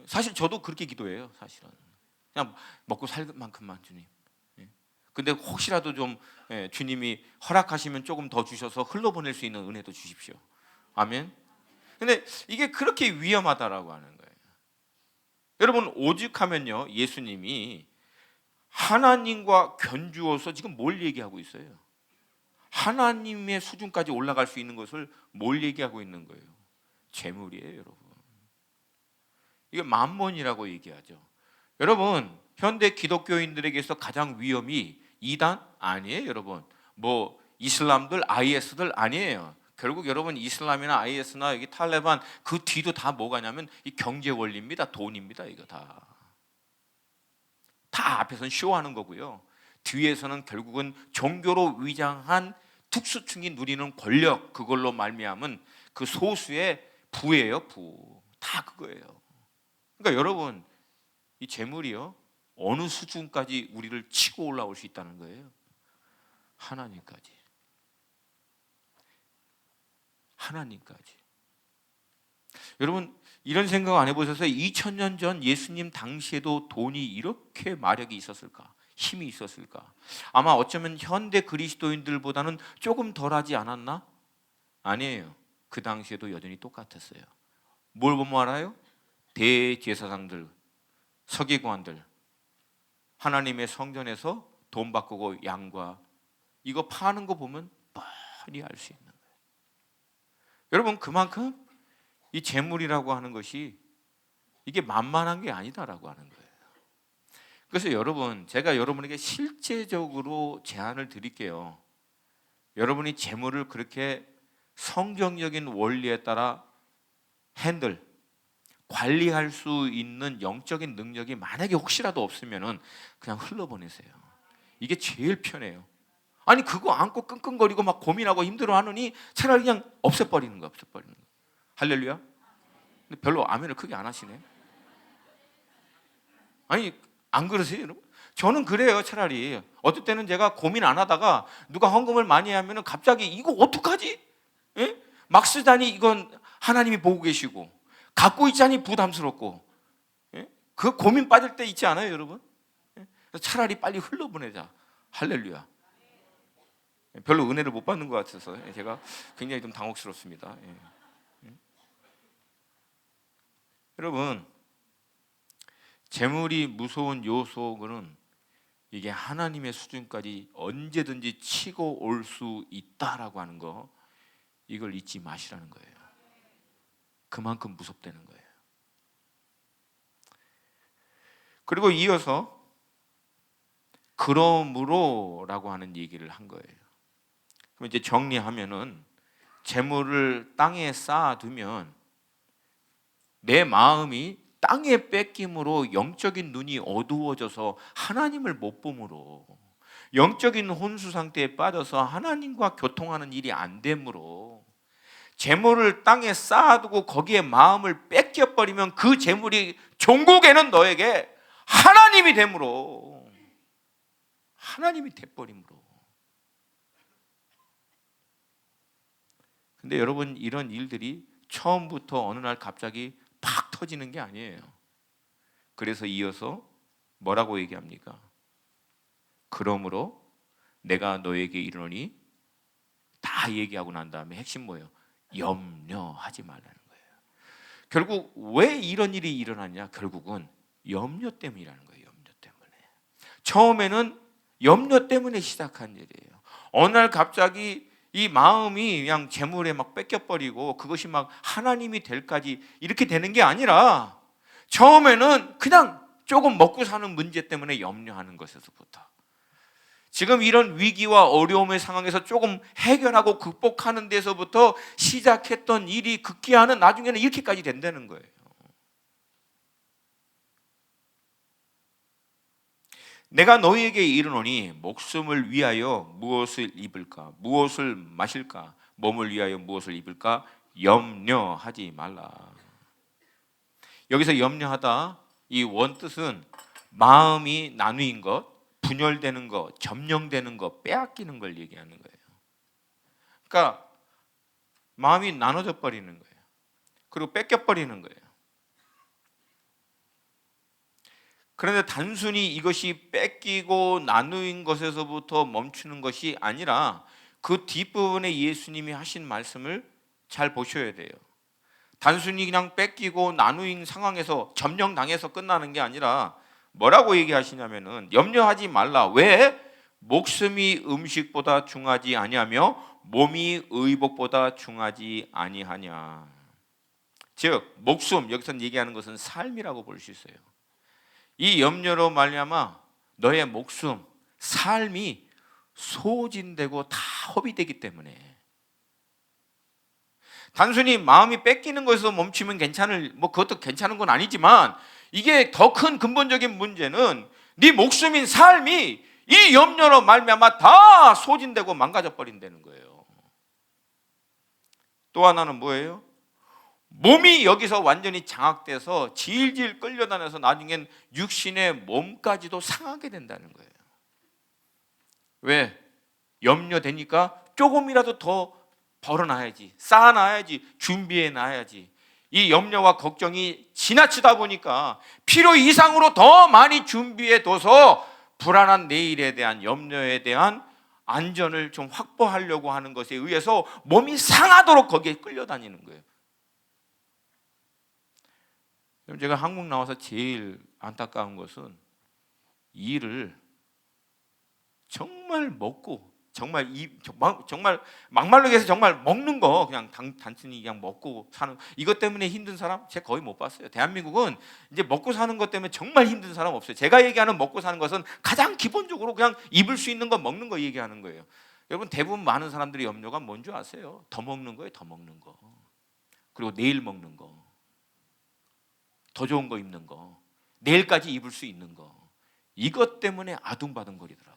사실 저도 그렇게 기도해요. 사실은 그냥 먹고 살 만큼만 주님. 근데 혹시라도 좀 주님이 허락하시면 조금 더 주셔서 흘러보낼 수 있는 은혜도 주십시오. 아멘. 근데 이게 그렇게 위험하다라고 하는 거예요. 여러분, 오죽하면요, 예수님이 하나님과 견주어서 지금 뭘 얘기하고 있어요? 하나님의 수준까지 올라갈 수 있는 것을 뭘 얘기하고 있는 거예요? 재물이에요, 여러분. 이게 만몬이라고 얘기하죠. 여러분, 현대 기독교인들에게서 가장 위험이 이단 아니에요, 여러분. 뭐 이슬람들, IS들 아니에요. 결국 여러분, 이슬람이나 IS나 여기 탈레반 그 뒤도 다 뭐가냐면 이 경제 원리입니다. 돈입니다. 이거 다 앞에서는 쇼하는 거고요. 뒤에서는 결국은 종교로 위장한 특수층이 누리는 권력, 그걸로 말미암은 그 소수의 부예요, 부. 다 그거예요. 그러니까 여러분, 이 재물이요, 어느 수준까지 우리를 치고 올라올 수 있다는 거예요? 하나님까지. 하나님까지. 여러분, 이런 생각 안 해보셨어요? 2000년 전 예수님 당시에도 돈이 이렇게 마력이 있었을까? 힘이 있었을까? 아마 어쩌면 현대 그리스도인들보다는 조금 덜하지 않았나? 아니에요. 그 당시에도 여전히 똑같았어요. 뭘 보면 알아요? 대제사장들, 서기관들, 하나님의 성전에서 돈 바꾸고 양과 이거 파는 거 보면 뻔히 알 수 있는 거예요. 여러분, 그만큼 이 재물이라고 하는 것이 이게 만만한 게 아니다라고 하는 거예요. 그래서 여러분, 제가 여러분에게 실제적으로 제안을 드릴게요. 여러분이 재물을 그렇게 성경적인 원리에 따라 관리할 수 있는 영적인 능력이 만약에 혹시라도 없으면은 그냥 흘러보내세요. 이게 제일 편해요. 아니, 그거 안고 끙끙거리고 막 고민하고 힘들어하느니 차라리 그냥 없애버리는 거. 할렐루야. 근데 별로 아멘을 크게 안 하시네. 아니, 안 그러세요, 여러분? 저는 그래요. 차라리 어떨 때는 제가 고민 안 하다가 누가 헌금을 많이 하면은 갑자기 이거 어떡하지? 예? 막 쓰다니 이건 하나님이 보고 계시고, 갖고 있자니 부담스럽고, 예? 그 고민 빠질 때 있지 않아요, 여러분? 예? 차라리 빨리 흘러보내자. 할렐루야. 별로 은혜를 못 받는 것 같아서 제가 굉장히 좀 당혹스럽습니다. 예. 여러분, 재물이 무서운 요소는 이게 하나님의 수준까지 언제든지 치고 올 수 있다라고 하는 거, 이걸 잊지 마시라는 거예요. 그만큼 무섭다는 거예요. 그리고 이어서 그러므로라고 하는 얘기를 한 거예요. 그럼 이제 정리하면은, 재물을 땅에 쌓아두면 내 마음이 땅의 뺏김으로 영적인 눈이 어두워져서 하나님을 못 봄으로, 영적인 혼수 상태에 빠져서 하나님과 교통하는 일이 안 되므로, 재물을 땅에 쌓아두고 거기에 마음을 뺏겨버리면 그 재물이 종국에는 너에게 하나님이 되므로, 하나님이 돼버림으로. 근데 여러분, 이런 일들이 처음부터 어느 날 갑자기 팍 터지는 게 아니에요. 그래서 이어서 뭐라고 얘기합니까? 그러므로 내가 너에게 이르노니, 다 얘기하고 난 다음에 핵심 뭐예요? 염려하지 말라는 거예요. 결국 왜 이런 일이 일어났냐? 결국은 염려 때문이라는 거예요. 염려 때문에. 처음에는 염려 때문에 시작한 일이에요. 어느 날 갑자기 이 마음이 그냥 재물에 막 뺏겨버리고 그것이 막 하나님이 될까지 이렇게 되는 게 아니라, 처음에는 그냥 조금 먹고 사는 문제 때문에 염려하는 것에서부터, 지금 이런 위기와 어려움의 상황에서 조금 해결하고 극복하는 데서부터 시작했던 일이 극기야는 나중에는 이렇게까지 된다는 거예요. 내가 너희에게 이르노니 목숨을 위하여 무엇을 입을까, 무엇을 마실까, 몸을 위하여 무엇을 입을까 염려하지 말라. 여기서 염려하다, 이 원뜻은 마음이 나누인 것, 분열되는 것, 점령되는 것, 빼앗기는 걸 얘기하는 거예요. 그러니까 마음이 나눠져 버리는 거예요. 그리고 뺏겨 버리는 거예요. 그런데 단순히 이것이 뺏기고 나누인 것에서부터 멈추는 것이 아니라 그 뒷부분에 예수님이 하신 말씀을 잘 보셔야 돼요. 단순히 그냥 뺏기고 나누인 상황에서 점령당해서 끝나는 게 아니라 뭐라고 얘기하시냐면은 염려하지 말라. 왜? 목숨이 음식보다 중하지 아니하며 몸이 의복보다 중하지 아니하냐. 즉 목숨, 여기서 얘기하는 것은 삶이라고 볼 수 있어요. 이 염려로 말미암아 너의 목숨, 삶이 소진되고 다 허비되기 때문에, 단순히 마음이 뺏기는 것에서 멈추면 그것도 괜찮은 건 아니지만, 이게 더 큰 근본적인 문제는 네 목숨인 삶이 이 염려로 말미암아 다 소진되고 망가져 버린다는 거예요. 또 하나는 뭐예요? 몸이 여기서 완전히 장악돼서 질질 끌려다녀서 나중엔 육신의 몸까지도 상하게 된다는 거예요. 왜? 염려되니까 조금이라도 더 벌어놔야지, 쌓아놔야지, 준비해놔야지. 이 염려와 걱정이 지나치다 보니까 필요 이상으로 더 많이 준비해둬서 불안한 내일에 대한 염려에 대한 안전을 좀 확보하려고 하는 것에 의해서 몸이 상하도록 거기에 끌려다니는 거예요. 제가 한국 나와서 제일 안타까운 것은 일을 정말 먹고, 정말 막말로 해서 정말 먹는 거, 그냥 단순히 그냥 먹고 사는, 이것 때문에 힘든 사람 제가 거의 못 봤어요. 대한민국은 이제 먹고 사는 것 때문에 정말 힘든 사람 없어요. 제가 얘기하는 먹고 사는 것은 가장 기본적으로 그냥 입을 수 있는 거, 먹는 거 얘기하는 거예요. 여러분, 대부분 많은 사람들이 염려가 뭔지 아세요? 더 먹는 거예요. 더 먹는 거. 그리고 내일 먹는 거, 더 좋은 거 입는 거, 내일까지 입을 수 있는 거, 이것 때문에 아둥바둥거리더라고요.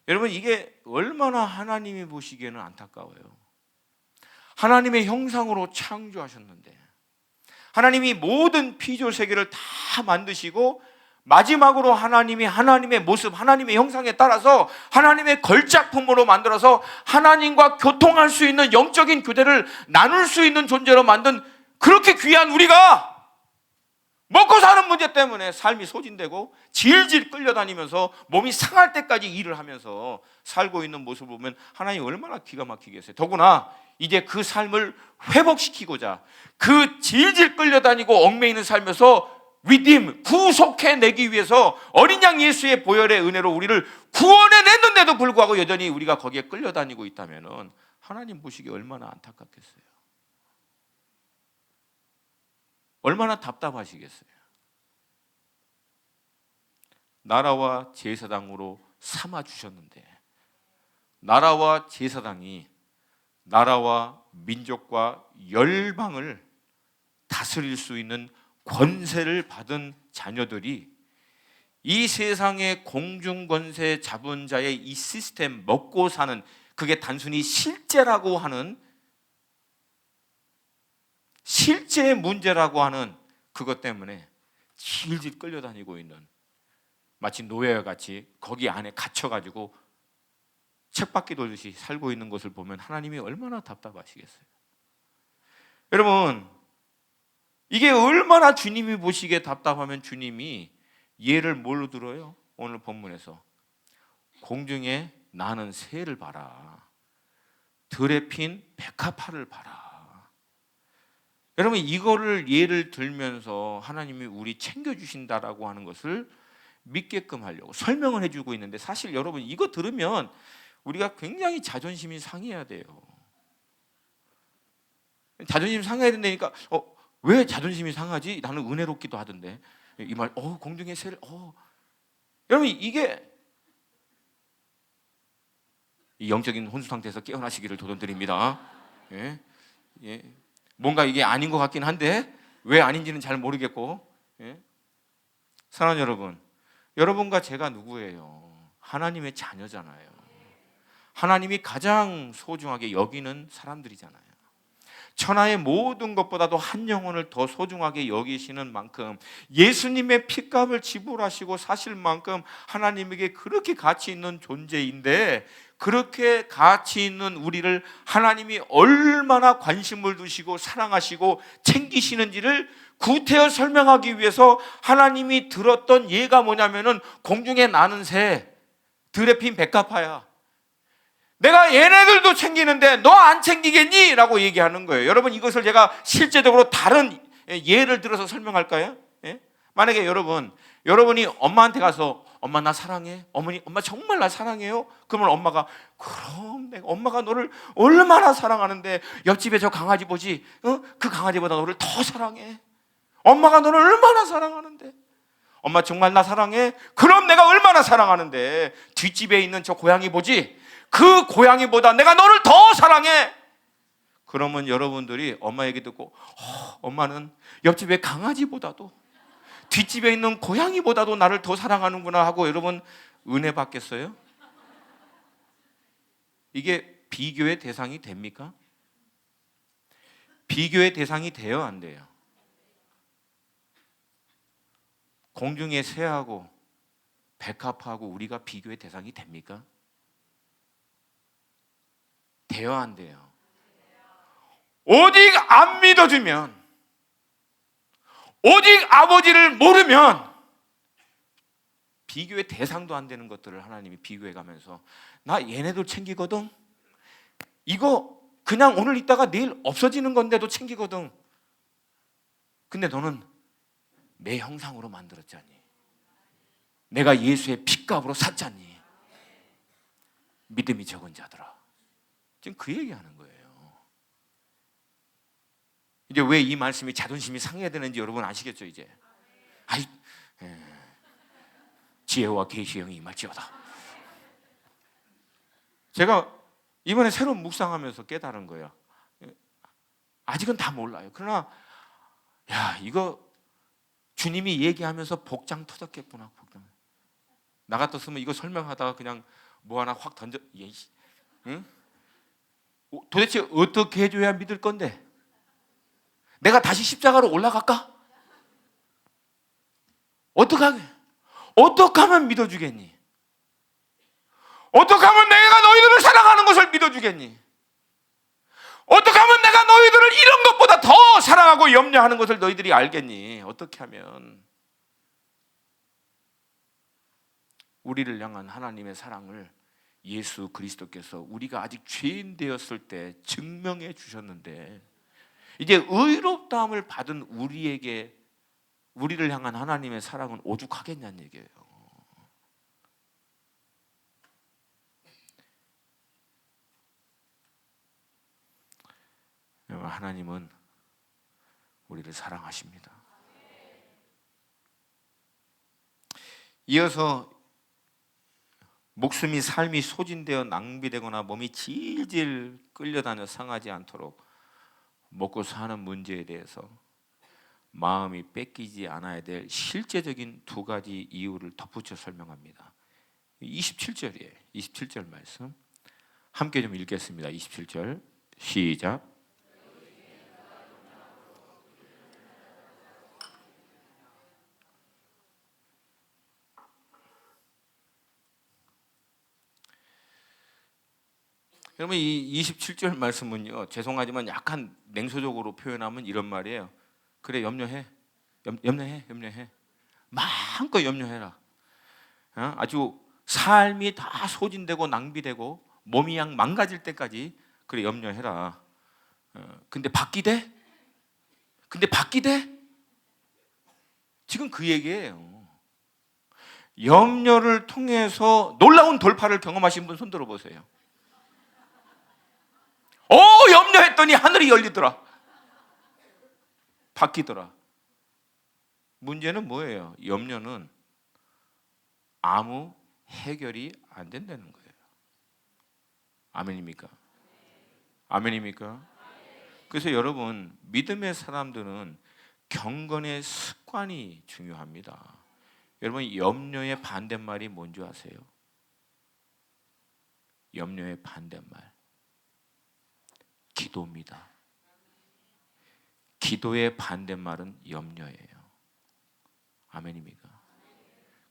여러분, 이게 얼마나 하나님이 보시기에는 안타까워요. 하나님의 형상으로 창조하셨는데, 하나님이 모든 피조 세계를 다 만드시고 마지막으로 하나님의 모습, 하나님의 형상에 따라서 하나님의 걸작품으로 만들어서 하나님과 교통할 수 있는 영적인 교제를 나눌 수 있는 존재로 만든 그렇게 귀한 우리가 먹고 사는 문제 때문에 삶이 소진되고 질질 끌려다니면서 몸이 상할 때까지 일을 하면서 살고 있는 모습을 보면 하나님 얼마나 기가 막히겠어요. 더구나 이제 그 삶을 회복시키고자 그 질질 끌려다니고 얽매이는 삶에서 구속해내기 위해서 어린 양 예수의 보혈의 은혜로 우리를 구원해냈는데도 불구하고 여전히 우리가 거기에 끌려다니고 있다면 하나님 보시기에 얼마나 안타깝겠어요. 얼마나 답답하시겠어요. 나라와 제사장으로 삼아주셨는데, 나라와 제사장이 나라와 민족과 열방을 다스릴 수 있는 권세를 받은 자녀들이 이 세상의 공중권세 잡은 자의 이 시스템, 먹고 사는, 그게 단순히 실제라고 하는, 실제의 문제라고 하는 그것 때문에 질질 끌려다니고 있는, 마치 노예와 같이 거기 안에 갇혀가지고 책바퀴 돌듯이 살고 있는 것을 보면 하나님이 얼마나 답답하시겠어요. 여러분, 이게 얼마나 주님이 보시기에 답답하면 주님이 예를 뭘로 들어요? 오늘 본문에서 공중에 나는 새를 봐라, 들에 핀 백합화를 봐라. 여러분, 이거를 예를 들면서 하나님이 우리 챙겨주신다라고 하는 것을 믿게끔 하려고 설명을 해주고 있는데, 사실 여러분 이거 들으면 우리가 굉장히 자존심이 상해야 돼요. 자존심 상해야 된다니까 왜 자존심이 상하지? 나는 은혜롭기도 하던데 이 말, 공중의 새를, 여러분 이게 이 영적인 혼수 상태에서 깨어나시기를 도전드립니다. 예, 예. 뭔가 이게 아닌 것 같긴 한데 왜 아닌지는 잘 모르겠고, 예. 사랑하는 여러분, 여러분과 제가 누구예요? 하나님의 자녀잖아요. 하나님이 가장 소중하게 여기는 사람들이잖아요. 천하의 모든 것보다도 한 영혼을 더 소중하게 여기시는 만큼, 예수님의 핏값을 지불하시고 사실 만큼 하나님에게 그렇게 가치 있는 존재인데, 그렇게 가치 있는 우리를 하나님이 얼마나 관심을 두시고 사랑하시고 챙기시는지를 구태여 설명하기 위해서 하나님이 들었던 예가 뭐냐면은 공중에 나는 새, 들에 핀 백합화야. 내가 얘네들도 챙기는데 너 안 챙기겠니? 라고 얘기하는 거예요. 여러분, 이것을 제가 실제적으로 다른 예를 들어서 설명할까요? 예? 만약에 여러분이 엄마한테 가서 엄마 나 사랑해? 어머니 엄마 정말 나 사랑해요? 그러면 엄마가 그럼 내가 엄마가 너를 얼마나 사랑하는데 옆집에 저 강아지 보지? 그 강아지보다 너를 더 사랑해. 엄마가 너를 얼마나 사랑하는데 엄마 정말 나 사랑해? 그럼 내가 얼마나 사랑하는데 뒷집에 있는 저 고양이 보지? 그 고양이보다 내가 너를 더 사랑해. 그러면 여러분들이 엄마 얘기 듣고 엄마는 옆집의 강아지보다도 뒷집에 있는 고양이보다도 나를 더 사랑하는구나 하고 여러분 은혜 받겠어요? 이게 비교의 대상이 됩니까? 비교의 대상이 돼요, 안 돼요? 공중의 새하고 백합하고 우리가 비교의 대상이 됩니까? 돼요, 안 돼요? 오직 안 믿어주면, 오직 아버지를 모르면 비교의 대상도 안 되는 것들을 하나님이 비교해 가면서 나 얘네들 챙기거든. 이거 그냥 오늘 있다가 내일 없어지는 건데도 챙기거든. 근데 너는 내 형상으로 만들었잖니. 내가 예수의 핏값으로 샀잖니. 믿음이 적은 자들아. 지금 그 얘기하는 거예요. 이제 왜 이 말씀이 자존심이 상해야 되는지 여러분 아시겠죠? 이제 지혜와 계시의 영이 임할지어다. 제가 이번에 새로운 묵상하면서 깨달은 거예요. 아직은 다 몰라요. 그러나 이거 주님이 얘기하면서 복장 터졌겠구나. 복장. 나 같았으면 이거 설명하다가 그냥 뭐 하나 확 던져. 응? 도대체 어떻게 해줘야 믿을 건데? 내가 다시 십자가로 올라갈까? 어떻게 하면 믿어주겠니? 어떻게 하면 내가 너희들을 사랑하는 것을 믿어주겠니? 어떻게 하면 내가 너희들을 이런 것보다 더 사랑하고 염려하는 것을 너희들이 알겠니? 어떻게 하면? 우리를 향한 하나님의 사랑을 예수 그리스도께서 우리가 아직 죄인 되었을 때 증명해 주셨는데 이제 의롭다함을 받은 우리를 향한 하나님의 사랑은 오죽하겠냐는 얘기예요. 하나님은 우리를 사랑하십니다. 이어서 목숨이 삶이 소진되어 낭비되거나 몸이 질질 끌려다녀 상하지 않도록 먹고 사는 문제에 대해서 마음이 뺏기지 않아야 될 실제적인 두 가지 이유를 덧붙여 설명합니다. 27절이에요. 27절 말씀 함께 좀 읽겠습니다. 27절 시작. 그러면 이 27절 말씀은요, 죄송하지만 약간 냉소적으로 표현하면 이런 말이에요. 그래, 염려해. 마음껏 염려해라. 아주 삶이 다 소진되고 낭비되고 몸이 양 망가질 때까지 그래 염려해라. 근데 받기 돼? 지금 그 얘기예요. 염려를 통해서 놀라운 돌파를 경험하신 분 손 들어보세요. 염려했더니 하늘이 열리더라. 바뀌더라. 문제는 뭐예요? 염려는 아무 해결이 안 된다는 거예요. 아멘입니까? 아멘입니까? 그래서 여러분, 믿음의 사람들은 경건의 습관이 중요합니다. 여러분, 염려의 반대말이 뭔지 아세요? 염려의 반대말 기도입니다. 기도의 반대말은 염려예요. 아멘입니까?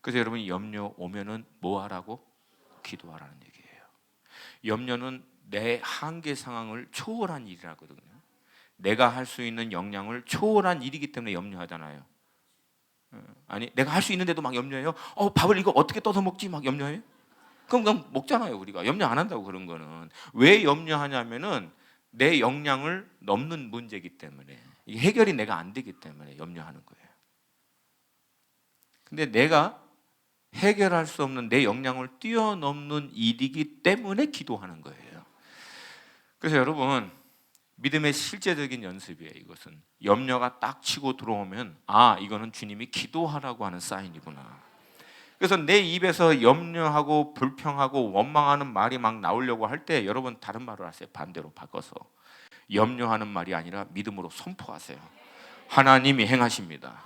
그래서 여러분 염려 오면은 뭐 하라고? 기도하라는 얘기예요. 염려는 내 한계 상황을 초월한 일이라거든요. 내가 할 수 있는 역량을 초월한 일이기 때문에 염려하잖아요. 아니 내가 할 수 있는데도 막 염려해요. 밥을 이거 어떻게 떠서 먹지 막 염려해요. 그럼 먹잖아요. 우리가 염려 안 한다고. 그런 거는 왜 염려하냐면은 내 역량을 넘는 문제이기 때문에, 이게 해결이 내가 안 되기 때문에 염려하는 거예요. 근데 내가 해결할 수 없는 내 역량을 뛰어넘는 일이기 때문에 기도하는 거예요. 그래서 여러분, 믿음의 실제적인 연습이에요. 이것은 염려가 딱 치고 들어오면 이거는 주님이 기도하라고 하는 사인이구나. 그래서 내 입에서 염려하고 불평하고 원망하는 말이 막 나오려고 할 때 여러분 다른 말을 하세요. 반대로 바꿔서 염려하는 말이 아니라 믿음으로 선포하세요. 하나님이 행하십니다.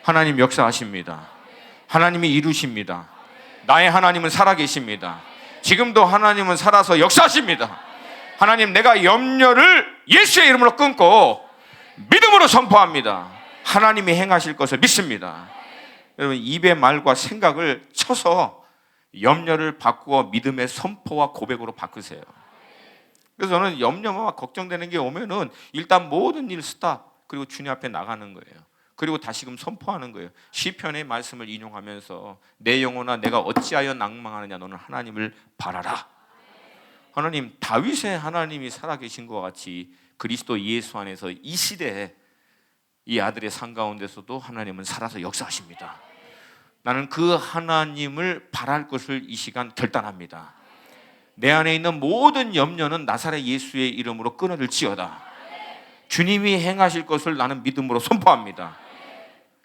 하나님 역사하십니다. 하나님이 이루십니다. 나의 하나님은 살아계십니다. 지금도 하나님은 살아서 역사하십니다. 하나님, 내가 염려를 예수의 이름으로 끊고 믿음으로 선포합니다. 하나님이 행하실 것을 믿습니다. 여러분, 입의 말과 생각을 쳐서 염려를 바꾸어 믿음의 선포와 고백으로 바꾸세요. 그래서 저는 염려와 걱정되는 게 오면은 일단 모든 일 스탑, 그리고 주님 앞에 나가는 거예요. 그리고 다시금 선포하는 거예요. 시편의 말씀을 인용하면서 내 영혼아 내가 어찌하여 낭망하느냐, 너는 하나님을 바라라. 하나님, 다윗의 하나님이 살아계신 것 같이 그리스도 예수 안에서 이 시대에 이 아들의 상 가운데서도 하나님은 살아서 역사하십니다. 나는 그 하나님을 바랄 것을 이 시간 결단합니다. 내 안에 있는 모든 염려는 나사렛 예수의 이름으로 끊어질지어다. 주님이 행하실 것을 나는 믿음으로 선포합니다.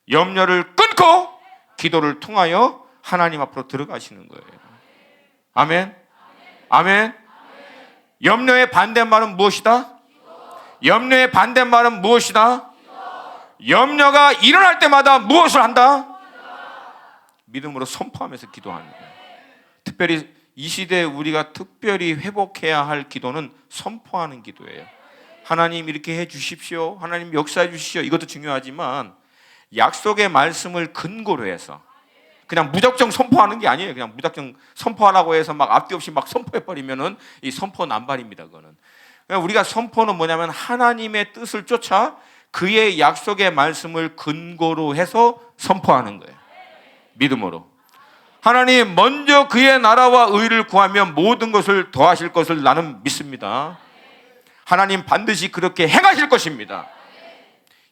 염려를 끊고 기도를 통하여 하나님 앞으로 들어가시는 거예요. 아멘. 아멘. 염려의 반대말은 무엇이다? 염려의 반대말은 무엇이다? 염려가 일어날 때마다 무엇을 한다? 믿음으로 선포하면서 기도하는 거예요. 특별히 이 시대에 우리가 특별히 회복해야 할 기도는 선포하는 기도예요. 하나님 이렇게 해 주십시오. 하나님 역사해 주십시오. 이것도 중요하지만 약속의 말씀을 근거로 해서 그냥 무작정 선포하는 게 아니에요. 그냥 무작정 선포하라고 해서 막 앞뒤 없이 막 선포해 버리면은 이 선포 남발입니다. 그거는. 그러니까 우리가 선포는 뭐냐면 하나님의 뜻을 쫓아 그의 약속의 말씀을 근거로 해서 선포하는 거예요. 믿음으로. 하나님 먼저 그의 나라와 의를 구하면 모든 것을 더하실 것을 나는 믿습니다. 하나님 반드시 그렇게 행하실 것입니다.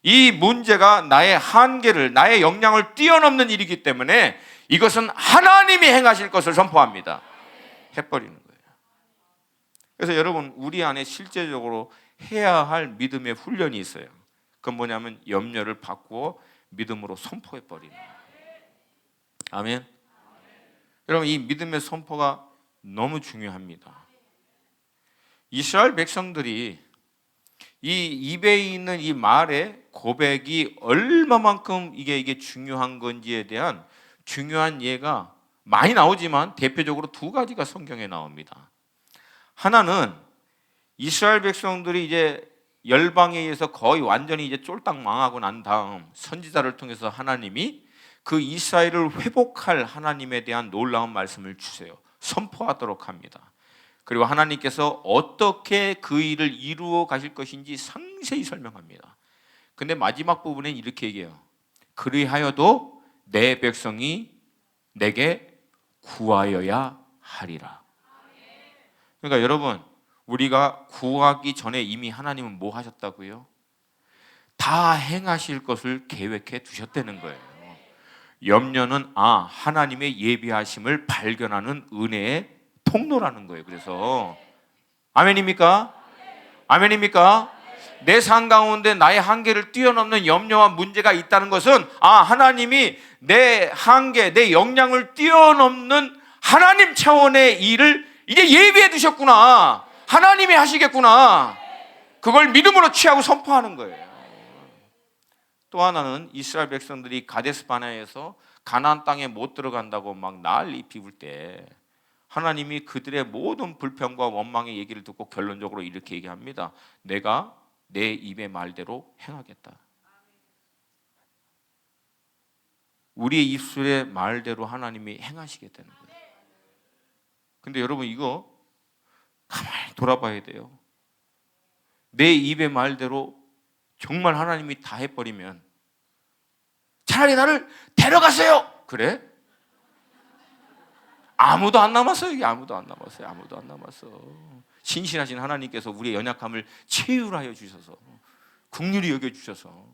이 문제가 나의 한계를, 나의 역량을 뛰어넘는 일이기 때문에 이것은 하나님이 행하실 것을 선포합니다. 해버리는 거예요. 그래서 여러분, 우리 안에 실제적으로 해야 할 믿음의 훈련이 있어요. 그건 뭐냐면 염려를 바꾸어 믿음으로 선포해버리는 거예요. 아멘. 여러분, 이 믿음의 선포가 너무 중요합니다. 이스라엘 백성들이 이 입에 있는 이 말의 고백이 얼마만큼 이게 중요한 건지에 대한 중요한 예가 많이 나오지만 대표적으로 두 가지가 성경에 나옵니다. 하나는 이스라엘 백성들이 이제 열방에 의해서 거의 완전히 이제 쫄딱 망하고 난 다음 선지자를 통해서 하나님이 그 이스라엘을 회복할 하나님에 대한 놀라운 말씀을 주세요. 선포하도록 합니다. 그리고 하나님께서 어떻게 그 일을 이루어 가실 것인지 상세히 설명합니다. 근데 마지막 부분엔 이렇게 얘기해요. 그리하여도 내 백성이 내게 구하여야 하리라. 그러니까 여러분, 우리가 구하기 전에 이미 하나님은 뭐 하셨다고요? 다 행하실 것을 계획해 두셨다는 거예요. 염려는 하나님의 예비하심을 발견하는 은혜의 통로라는 거예요. 그래서 아멘입니까? 아멘입니까? 내 삶 가운데 나의 한계를 뛰어넘는 염려와 문제가 있다는 것은 하나님이 내 한계, 내 역량을 뛰어넘는 하나님 차원의 일을 이제 예비해 두셨구나. 하나님이 하시겠구나. 그걸 믿음으로 취하고 선포하는 거예요. 또 하나는 이스라엘 백성들이 가데스 바네아에서 가나안 땅에 못 들어간다고 막 난리 피울 때 하나님이 그들의 모든 불평과 원망의 얘기를 듣고 결론적으로 이렇게 얘기합니다. 내가 내 입의 말대로 행하겠다. 우리의 입술의 말대로 하나님이 행하시겠다는 거예요. 근데 여러분, 이거 가만히 돌아봐야 돼요. 내 입의 말대로 정말 하나님이 다 해버리면 차라리 나를 데려가세요. 그래? 아무도 안 남았어요. 여기 아무도 안 남았어요. 아무도 안 남았어. 신실하신 하나님께서 우리의 연약함을 체휼하여 주셔서, 긍휼히 여겨 주셔서.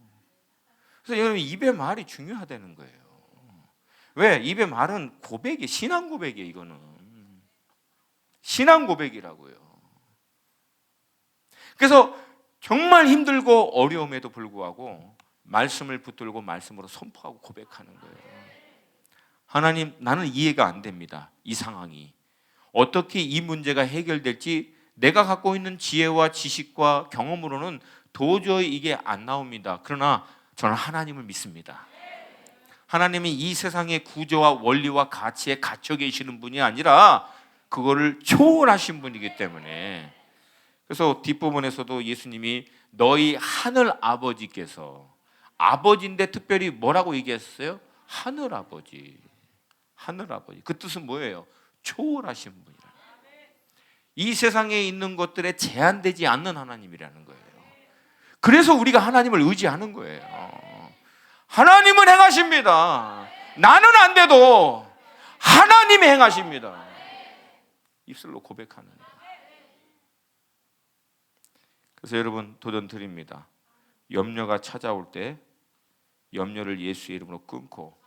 그래서 여러분, 입의 말이 중요하다는 거예요. 왜? 입의 말은 고백이, 신앙 고백이에요. 이거는 신앙 고백이라고요. 그래서 정말 힘들고 어려움에도 불구하고 말씀을 붙들고 말씀으로 선포하고 고백하는 거예요. 하나님, 나는 이해가 안 됩니다. 이 상황이 어떻게 이 문제가 해결될지 내가 갖고 있는 지혜와 지식과 경험으로는 도저히 이게 안 나옵니다. 그러나 저는 하나님을 믿습니다. 하나님이 이 세상의 구조와 원리와 가치에 갇혀 계시는 분이 아니라 그거를 초월하신 분이기 때문에, 그래서 뒷부분에서도 예수님이 너희 하늘 아버지께서, 아버지인데 특별히 뭐라고 얘기했어요? 하늘 아버지. 하늘 아버지. 그 뜻은 뭐예요? 초월하신 분이라. 이 세상에 있는 것들에 제한되지 않는 하나님이라는 거예요. 그래서 우리가 하나님을 의지하는 거예요. 하나님은 행하십니다. 나는 안 돼도 하나님이 행하십니다. 입술로 고백하는 거예요. 그래서 여러분, 도전 드립니다. 염려가 찾아올 때 염려를 예수의 이름으로 끊고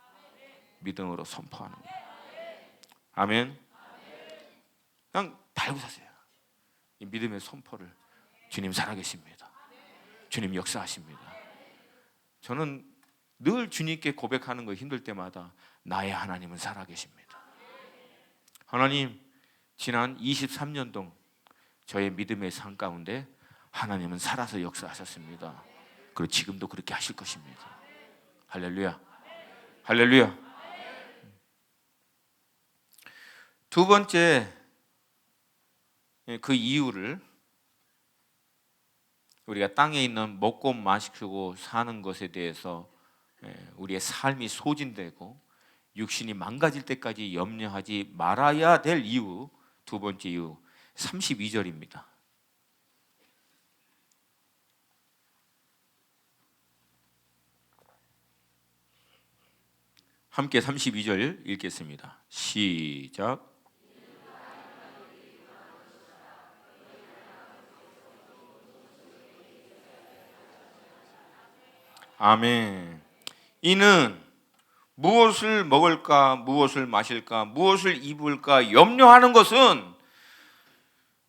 믿음으로 선포하는 거예요. 아멘. 그냥 달고 사세요. 이 믿음의 선포를. 주님 살아계십니다. 주님 역사하십니다. 저는 늘 주님께 고백하는 거 힘들 때마다 나의 하나님은 살아계십니다. 하나님, 지난 23년 동안 저의 믿음의 삶 가운데 하나님은 살아서 역사하셨습니다. 그리고 지금도 그렇게 하실 것입니다. 할렐루야. 할렐루야. 두 번째, 그 이유를, 우리가 땅에 있는 먹고 마시고 사는 것에 대해서 우리의 삶이 소진되고 육신이 망가질 때까지 염려하지 말아야 될 이유, 두 번째 이유 32절입니다. 함께 32절 읽겠습니다. 시작. 아멘. 이는 무엇을 먹을까, 무엇을 마실까, 무엇을 입을까 염려하는 것은,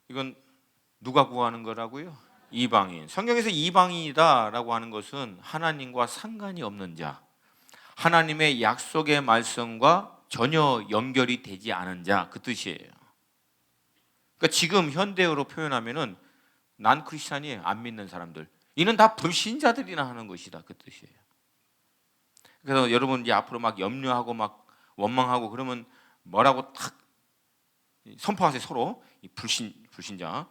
이건 누가 구하는 거라고요? 이방인. 성경에서 이방인이다라고 하는 것은 하나님과 상관이 없는 자, 하나님의 약속의 말씀과 전혀 연결이 되지 않은 자, 그 뜻이에요. 그러니까 지금 현대어로 표현하면은 난 크리스찬이에요, 안 믿는 사람들, 이는 다 불신자들이나 하는 것이다, 그 뜻이에요. 그래서 여러분 이제 앞으로 막 염려하고 막 원망하고 그러면 뭐라고 탁 선포하세요. 서로 이 불신자.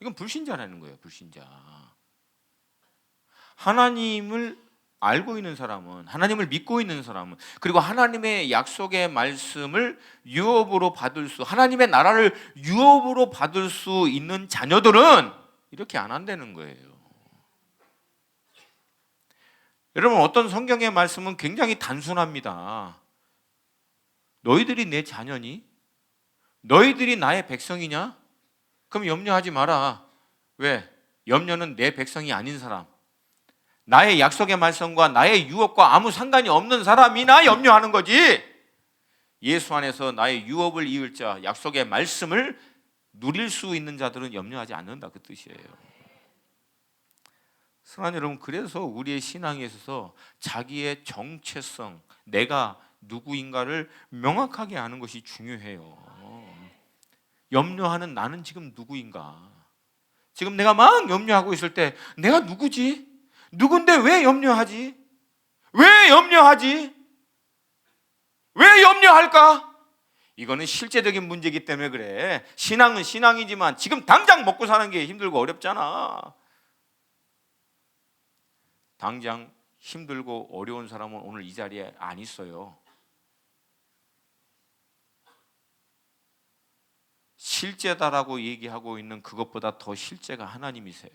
이건 불신자라는 거예요. 불신자. 하나님을 알고 있는 사람은, 하나님을 믿고 있는 사람은, 그리고 하나님의 약속의 말씀을 유업으로 받을 수, 하나님의 나라를 유업으로 받을 수 있는 자녀들은 이렇게 안 한다는 거예요. 여러분, 어떤 성경의 말씀은 굉장히 단순합니다. 너희들이 내 자녀니? 너희들이 나의 백성이냐? 그럼 염려하지 마라. 왜? 염려는 내 백성이 아닌 사람, 나의 약속의 말씀과 나의 유업과 아무 상관이 없는 사람이나 염려하는 거지, 예수 안에서 나의 유업을 이을 자, 약속의 말씀을 누릴 수 있는 자들은 염려하지 않는다, 그 뜻이에요. 사랑하는 여러분, 그래서 우리의 신앙에 있어서 자기의 정체성, 내가 누구인가를 명확하게 아는 것이 중요해요. 염려하는 나는 지금 누구인가? 지금 내가 막 염려하고 있을 때 내가 누구지? 누군데 왜 염려하지? 왜 염려하지? 왜 염려할까? 이거는 실제적인 문제이기 때문에 그래. 신앙은 신앙이지만 지금 당장 먹고 사는 게 힘들고 어렵잖아. 당장 힘들고 어려운 사람은 오늘 이 자리에 안 있어요. 실제다라고 얘기하고 있는 그것보다 더 실제가 하나님이세요.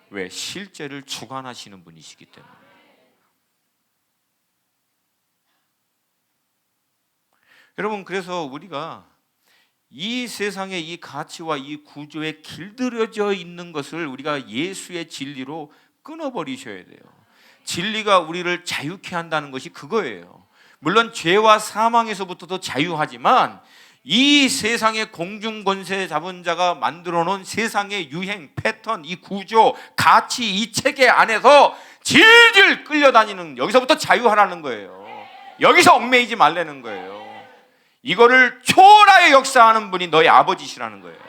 왜? 실제를 주관하시는 분이시기 때문에. 여러분, 그래서 우리가 이 세상의 이 가치와 이 구조에 길들여져 있는 것을 우리가 예수의 진리로 끊어버리셔야 돼요. 진리가 우리를 자유케 한다는 것이 그거예요. 물론 죄와 사망에서부터도 자유하지만 이 세상의 공중권세 잡은 자가 만들어 놓은 세상의 유행, 패턴, 이 구조, 가치, 이 체계 안에서 질질 끌려다니는, 여기서부터 자유하라는 거예요. 여기서 얽매이지 말라는 거예요. 이거를 초월하여 역사하는 분이 너희 아버지시라는 거예요.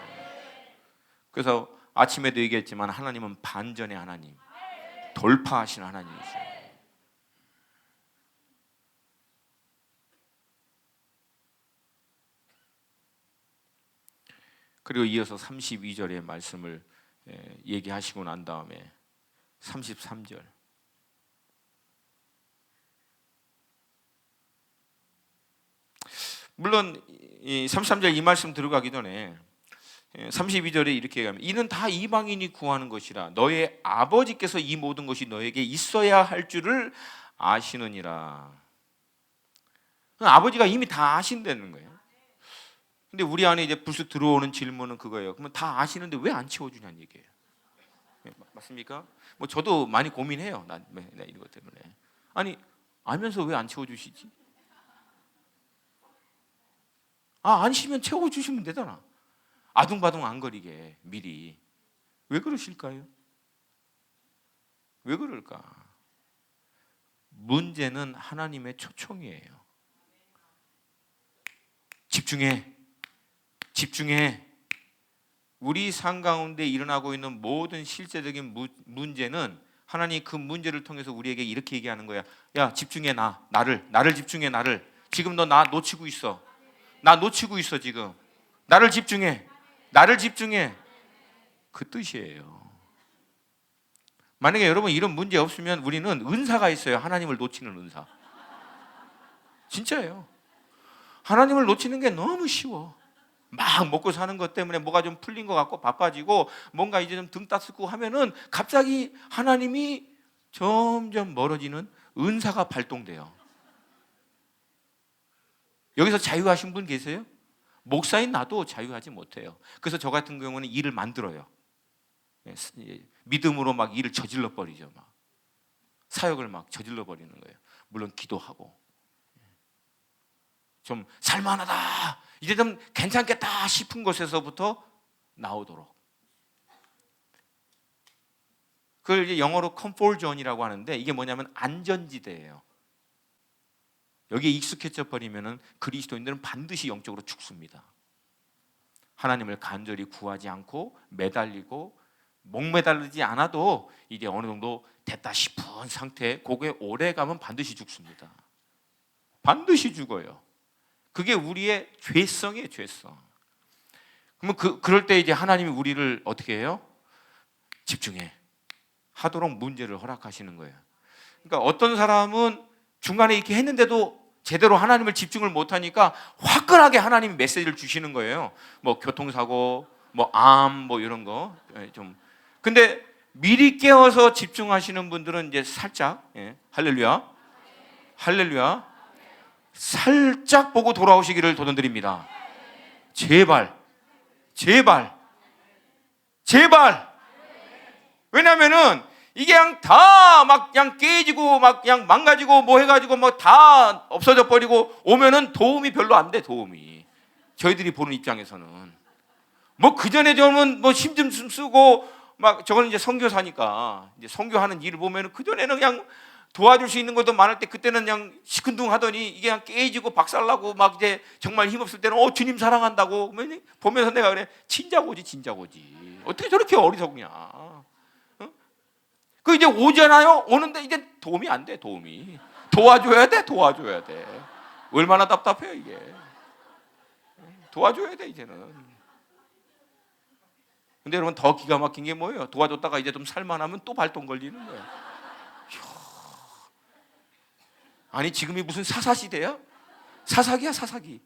그래서 아침에도 얘기했지만 하나님은 반전의 하나님, 돌파하신 하나님이세요. 그리고 이어서 32절의 말씀을 얘기하시고 난 다음에 33절, 물론 33절 이 말씀 들어가기 전에 32절에 이렇게 얘기하면, 이는 다 이방인이 구하는 것이라 너의 아버지께서 이 모든 것이 너에게 있어야 할 줄을 아시느니라. 아버지가 이미 다 아신다는 거예요. 근데 우리 안에 이제 불쑥 들어오는 질문은 그거예요. 그러면 다 아시는데 왜 안 채워주냐는 얘기예요. 맞습니까? 뭐 저도 많이 고민해요. 나 이것 때문에. 아니, 알면서 왜 안 채워주시지? 아시면 채워주시면 되잖아. 아둥바둥 안 거리게 미리. 왜 그러실까요? 왜 그럴까? 문제는 하나님의 초청이에요. 집중해. 집중해. 우리 삶 가운데 일어나고 있는 모든 실제적인 문제는 하나님이 그 문제를 통해서 우리에게 이렇게 얘기하는 거야. 야, 집중해. 나를 집중해. 나를. 지금 너 나 놓치고 있어. 나 놓치고 있어 지금. 나를 집중해. 나를 집중해. 그 뜻이에요. 만약에 여러분 이런 문제 없으면 우리는 은사가 있어요. 하나님을 놓치는 은사. 진짜예요. 하나님을 놓치는 게 너무 쉬워. 막 먹고 사는 것 때문에 뭐가 좀 풀린 것 같고 바빠지고 뭔가 이제 좀 등 따스고 하면은 갑자기 하나님이 점점 멀어지는 은사가 발동돼요. 여기서 자유하신 분 계세요? 목사인 나도 자유하지 못해요. 그래서 저 같은 경우는 일을 만들어요. 믿음으로 막 일을 저질러 버리죠. 막 사역을 막 저질러 버리는 거예요. 물론 기도하고 좀 살만하다, 이제 좀 괜찮겠다 싶은 곳에서부터 나오도록. 그걸 이제 영어로 컴포트 존이라고 하는데, 이게 뭐냐면 안전지대예요. 여기에 익숙해져 버리면은 그리스도인들은 반드시 영적으로 죽습니다. 하나님을 간절히 구하지 않고 매달리고 목매달리지 않아도 이제 어느 정도 됐다 싶은 상태에 거기에 오래 가면 반드시 죽습니다. 반드시 죽어요. 그게 우리의 죄성이에요, 죄성. 그러면 그럴 때 이제 하나님이 우리를 어떻게 해요? 집중해 하도록 문제를 허락하시는 거예요. 그러니까 어떤 사람은 중간에 이렇게 했는데도 제대로 하나님을 집중을 못하니까 화끈하게 하나님이 메시지를 주시는 거예요. 뭐 교통사고, 뭐 암, 뭐 이런 거 좀. 근데 미리 깨어서 집중하시는 분들은 이제 살짝, 할렐루야, 할렐루야, 살짝 보고 돌아오시기를 도전드립니다. 제발, 제발, 제발. 왜냐면은 이게 그냥 다 막 그냥 깨지고 막 그냥 망가지고 뭐 해가지고 뭐 다 없어져 버리고 오면은 도움이 별로 안 돼. 도움이 저희들이 보는 입장에서는 뭐 그 전에 저는 뭐 힘 좀 쓰고 막 저거는 이제 선교사니까 이제 선교하는 일을 보면은 그 전에는 그냥 도와줄 수 있는 것도 많을 때 그때는 그냥 시큰둥하더니 이게 그냥 깨지고 박살나고 막 이제 정말 힘없을 때는 주님 사랑한다고 보면서 내가 그래, 진짜고지 진짜고지. 어떻게 저렇게 어리석냐. 그 이제 오잖아요. 오는데 이제 도움이 안 돼. 도움이 도와줘야 돼. 도와줘야 돼. 얼마나 답답해요 이게. 도와줘야 돼 이제는. 근데 여러분 더 기가 막힌 게 뭐예요? 도와줬다가 이제 좀 살만하면 또 발동 걸리는 거예요. 아니 지금이 무슨 사사시대야? 사사기야 사사기.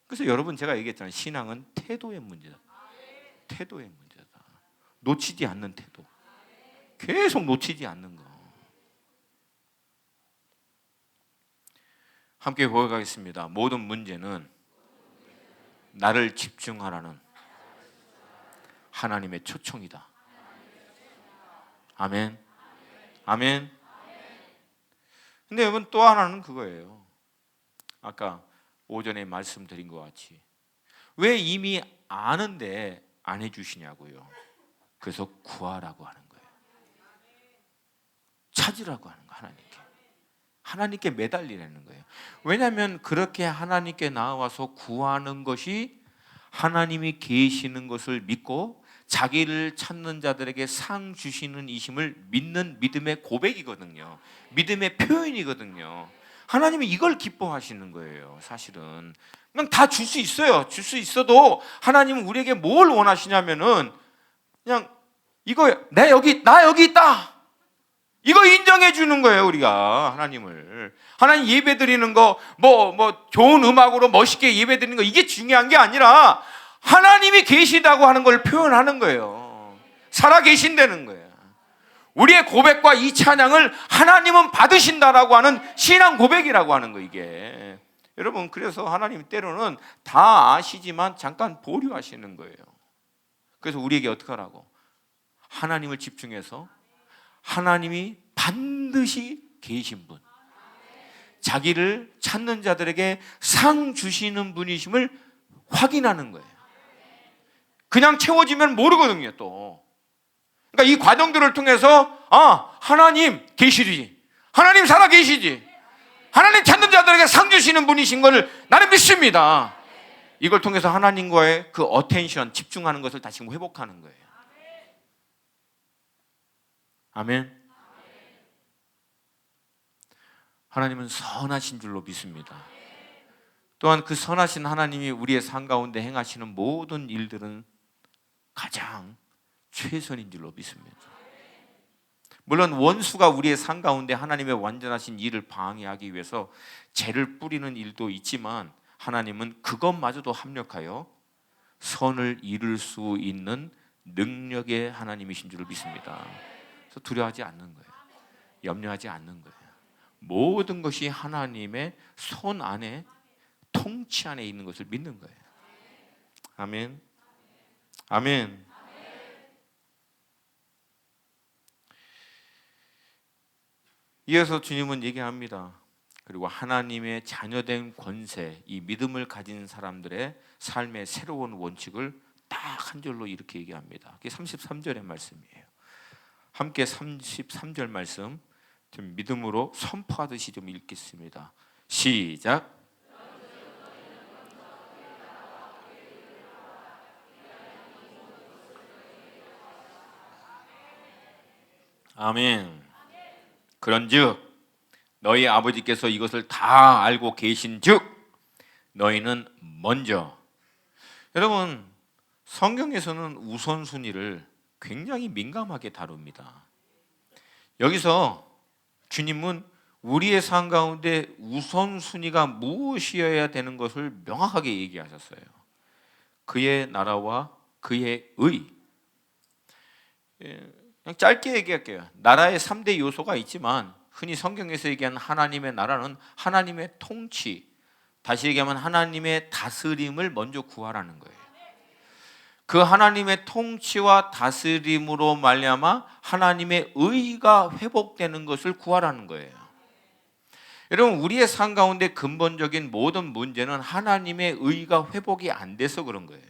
그래서 여러분 제가 얘기했잖아요. 신앙은 태도의 문제다. 태도의 문제다. 놓치지 않는 태도. 계속 놓치지 않는 거. 함께 고백하겠습니다. 모든 문제는 나를 집중하라는 하나님의 초청이다. 아멘. 아멘. 근데 여러분, 또 하나는 그거예요. 아까 오전에 말씀드린 것 같이 왜 이미 아는데 안 해주시냐고요. 그래서 구하라고 하는 거예요. 찾으라고 하는 거예요. 하나님께 매달리라는 거예요. 왜냐하면 그렇게 하나님께 나와서 구하는 것이 하나님이 계시는 것을 믿고 자기를 찾는 자들에게 상 주시는 이심을 믿는 믿음의 고백이거든요. 믿음의 표현이거든요. 하나님이 이걸 기뻐하시는 거예요. 사실은 그냥 다 줄 수 있어요. 줄 수 있어도 하나님은 우리에게 뭘 원하시냐면은 그냥 이거 나 여기 있다. 이거 인정해 주는 거예요. 우리가 하나님을, 하나님 예배 드리는 거 뭐 좋은 음악으로 멋있게 예배 드리는 거 이게 중요한 게 아니라 하나님이 계시다고 하는 걸 표현하는 거예요. 살아 계신다는 거예요. 우리의 고백과 이 찬양을 하나님은 받으신다라고 하는 신앙 고백이라고 하는 거 이게. 여러분, 그래서 하나님 때로는 다 아시지만 잠깐 보류하시는 거예요. 그래서 우리에게 어떻게 하라고? 하나님을 집중해서 하나님이 반드시 계신 분, 자기를 찾는 자들에게 상 주시는 분이심을 확인하는 거예요. 그냥 채워지면 모르거든요. 또 그러니까 이 과정들을 통해서 하나님 계시지, 하나님 살아 계시지, 하나님 찾는 자들에게 상 주시는 분이신 것을 나는 믿습니다. 이걸 통해서 하나님과의 그 어텐션, 집중하는 것을 다시 회복하는 거예요. 아멘. 하나님은 선하신 줄로 믿습니다. 또한 그 선하신 하나님이 우리의 삶 가운데 행하시는 모든 일들은 가장 최선인 줄로 믿습니다. 물론 원수가 우리의 삶 가운데 하나님의 완전하신 일을 방해하기 위해서 죄를 뿌리는 일도 있지만 하나님은 그것마저도 합력하여 선을 이룰 수 있는 능력의 하나님이신 줄을 믿습니다. 그래서 두려워하지 않는 거예요. 염려하지 않는 거예요. 모든 것이 하나님의 손 안에, 통치 안에 있는 것을 믿는 거예요. 아멘. 아멘. 이어서 주님은 얘기합니다. 그리고 하나님의 자녀된 권세, 이 믿음을 가진 사람들의 삶의 새로운 원칙을 딱 한 줄로 이렇게 얘기합니다. 그게 33절의 말씀이에요. 함께 33절 말씀 좀 믿음으로 선포하듯이 좀 읽겠습니다. 시작. 아멘. 그런즉 너희 아버지께서 이것을 다 알고 계신즉 너희는 먼저. 여러분, 성경에서는 우선순위를 굉장히 민감하게 다룹니다. 여기서 주님은 우리의 삶 가운데 우선순위가 무엇이어야 되는 것을 명확하게 얘기하셨어요. 그의 나라와 그의 의. 그냥 짧게 얘기할게요. 나라의 3대 요소가 있지만 흔히 성경에서 얘기하는 하나님의 나라는 하나님의 통치, 다시 얘기하면 하나님의 다스림을 먼저 구하라는 거예요. 그 하나님의 통치와 다스림으로 말미암아 하나님의 의가 회복되는 것을 구하라는 거예요. 여러분, 우리의 삶 가운데 근본적인 모든 문제는 하나님의 의가 회복이 안 돼서 그런 거예요.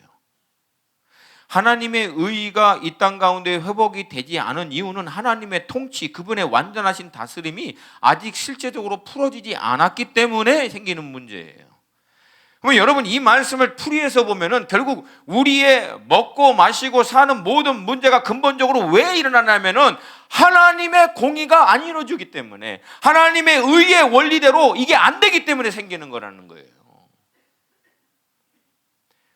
하나님의 의가 이 땅 가운데 회복이 되지 않은 이유는 하나님의 통치, 그분의 완전하신 다스림이 아직 실제적으로 풀어지지 않았기 때문에 생기는 문제예요. 그러면 여러분, 이 말씀을 풀이해서 보면은 결국 우리의 먹고 마시고 사는 모든 문제가 근본적으로 왜 일어나냐면은 하나님의 공의가 안 이루어지기 때문에, 하나님의 의의 원리대로 이게 안 되기 때문에 생기는 거라는 거예요.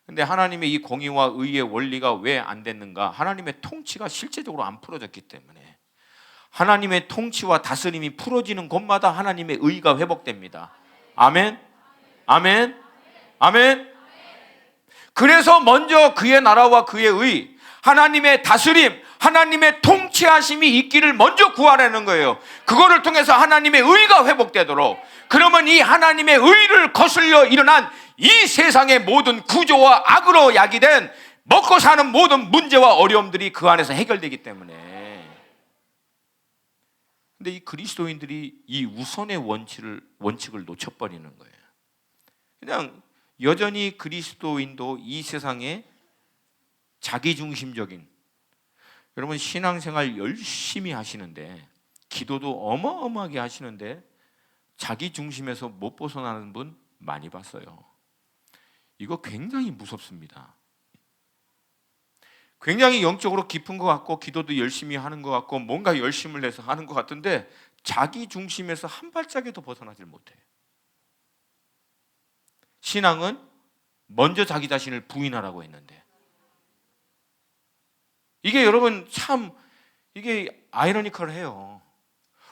근데 하나님의 이 공의와 의의 원리가 왜 안 됐는가? 하나님의 통치가 실제적으로 안 풀어졌기 때문에. 하나님의 통치와 다스림이 풀어지는 곳마다 하나님의 의가 회복됩니다. 아멘. 아멘. 아멘. 그래서 먼저 그의 나라와 그의 의, 하나님의 다스림, 하나님의 통치하심이 있기를 먼저 구하라는 거예요. 그거를 통해서 하나님의 의가 회복되도록. 그러면 이 하나님의 의를 거슬려 일어난 이 세상의 모든 구조와 악으로 야기된 먹고 사는 모든 문제와 어려움들이 그 안에서 해결되기 때문에. 근데 이 그리스도인들이 이 우선의 원칙을 놓쳐버리는 거예요. 그냥 여전히 그리스도인도 이 세상에 자기중심적인, 여러분 신앙생활 열심히 하시는데 기도도 어마어마하게 하시는데 자기중심에서 못 벗어나는 분 많이 봤어요. 이거 굉장히 무섭습니다. 굉장히 영적으로 깊은 것 같고 기도도 열심히 하는 것 같고 뭔가 열심을 내서 하는 것 같은데 자기중심에서 한 발짝에도 벗어나질 못해요. 신앙은 먼저 자기 자신을 부인하라고 했는데, 이게 여러분 참 이게 아이러니컬해요.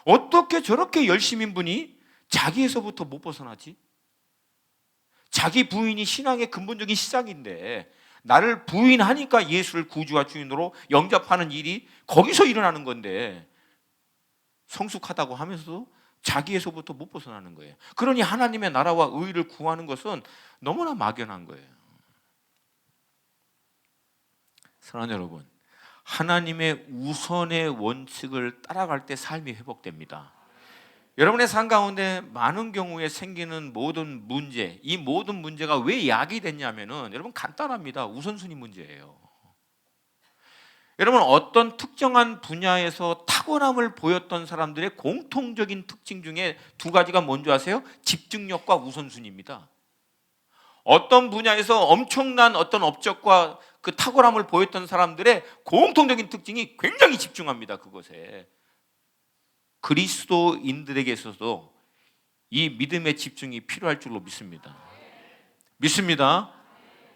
어떻게 저렇게 열심인 분이 자기에서부터 못 벗어나지? 자기 부인이 신앙의 근본적인 시작인데 나를 부인하니까 예수를 구주와 주인으로 영접하는 일이 거기서 일어나는 건데 성숙하다고 하면서도 자기에서부터 못 벗어나는 거예요. 그러니 하나님의 나라와 의를 구하는 것은 너무나 막연한 거예요. 사랑하는 여러분, 하나님의 우선의 원칙을 따라갈 때 삶이 회복됩니다. 여러분의 삶 가운데 많은 경우에 생기는 모든 문제, 이 모든 문제가 왜 약이 됐냐면은 여러분 간단합니다. 우선순위 문제예요. 여러분 어떤 특정한 분야에서 탁월함을 보였던 사람들의 공통적인 특징 중에 두 가지가 뭔지 아세요? 집중력과 우선순위입니다. 어떤 분야에서 엄청난 어떤 업적과 그 탁월함을 보였던 사람들의 공통적인 특징이 굉장히 집중합니다. 그것에. 그리스도인들에게 있어서도 이 믿음의 집중이 필요할 줄로 믿습니다. 믿습니다.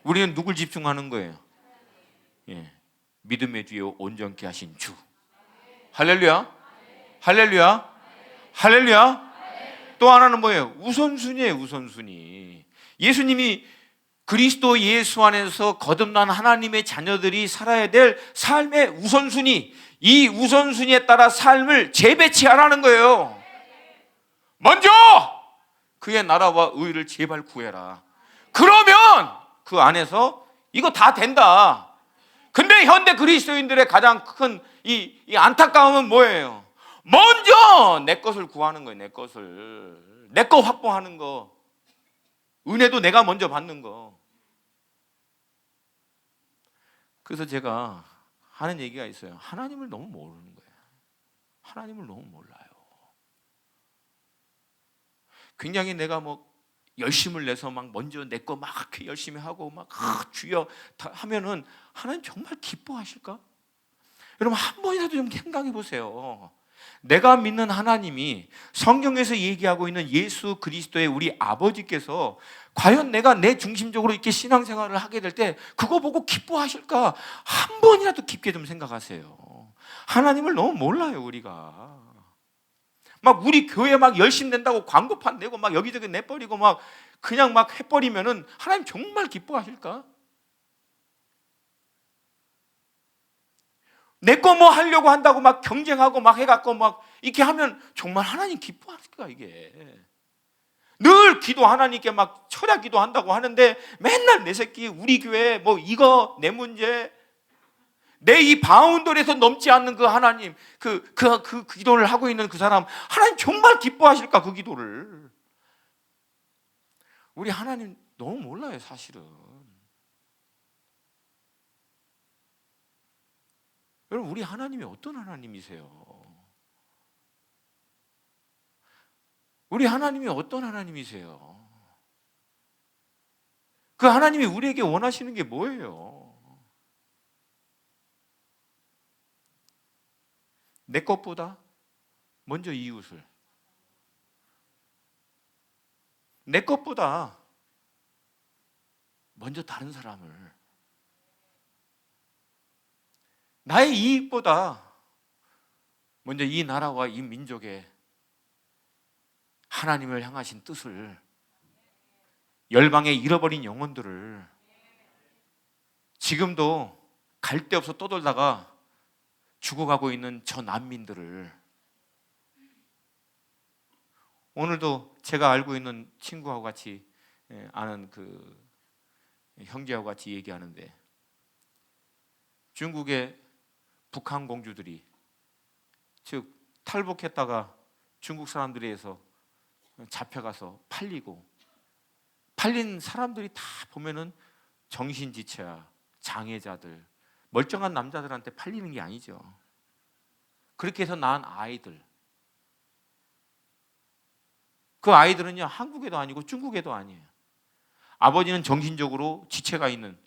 우리는 누굴 집중하는 거예요? 예, 믿음의 주요 온전케 하신 주. 할렐루야, 할렐루야, 할렐루야. 또 하나는 뭐예요? 우선순위예요. 우선순위. 예수님이 그리스도 예수 안에서 거듭난 하나님의 자녀들이 살아야 될 삶의 우선순위, 이 우선순위에 따라 삶을 재배치하라는 거예요. 먼저 그의 나라와 의를 제발 구해라. 그러면 그 안에서 이거 다 된다. 근데 현대 그리스도인들의 가장 큰 이 안타까움은 뭐예요? 먼저 내 것을 구하는 거예요. 내 것을. 내 거 확보하는 거. 은혜도 내가 먼저 받는 거. 그래서 제가 하는 얘기가 있어요. 하나님을 너무 모르는 거예요. 하나님을 너무 몰라요. 굉장히 내가 뭐 열심을 내서 막 먼저 내 거 막 열심히 하고 막 주여 하면은 하나님 정말 기뻐하실까? 여러분 한 번이라도 좀 생각해 보세요. 내가 믿는 하나님이 성경에서 얘기하고 있는 예수 그리스도의 우리 아버지께서 과연 내가 내 중심적으로 이렇게 신앙생활을 하게 될 때 그거 보고 기뻐하실까? 한 번이라도 깊게 좀 생각하세요. 하나님을 너무 몰라요 우리가. 막 우리 교회 막 열심히 낸다고 광고판 내고 막 여기저기 내버리고 막 그냥 막 해버리면은 하나님 정말 기뻐하실까? 내 거 뭐 하려고 한다고 막 경쟁하고 막 해갖고 막 이렇게 하면 정말 하나님 기뻐할까 이게? 늘 기도 하나님께 막 철야 기도한다고 하는데 맨날 내 새끼 우리 교회 뭐 이거 내 문제 내 이 바운더리에서 넘지 않는 그 하나님 그 기도를 하고 있는 그 사람 하나님 정말 기뻐하실까 그 기도를? 우리 하나님 너무 몰라요 사실은. 여러분 우리 하나님이 어떤 하나님이세요? 우리 하나님이 어떤 하나님이세요? 그 하나님이 우리에게 원하시는 게 뭐예요? 내 것보다 먼저 이웃을, 내 것보다 먼저 다른 사람을, 나의 이익보다 먼저 이 나라와 이 민족의 하나님을 향하신 뜻을, 열방에 잃어버린 영혼들을 지금도 갈 데 없어 떠돌다가 죽어가고 있는 저 난민들을, 오늘도 제가 알고 있는 친구하고 같이 아는 그 형제하고 같이 얘기하는데, 중국의 북한 공주들이, 즉 탈북했다가 중국 사람들에 의해서 잡혀가서 팔린 사람들이 다 보면은 정신지체야, 장애자들, 멀쩡한 남자들한테 팔리는 게 아니죠. 그렇게 해서 낳은 아이들, 그 아이들은요 한국에도 아니고 중국에도 아니에요. 아버지는 정신적으로 지체가 있는,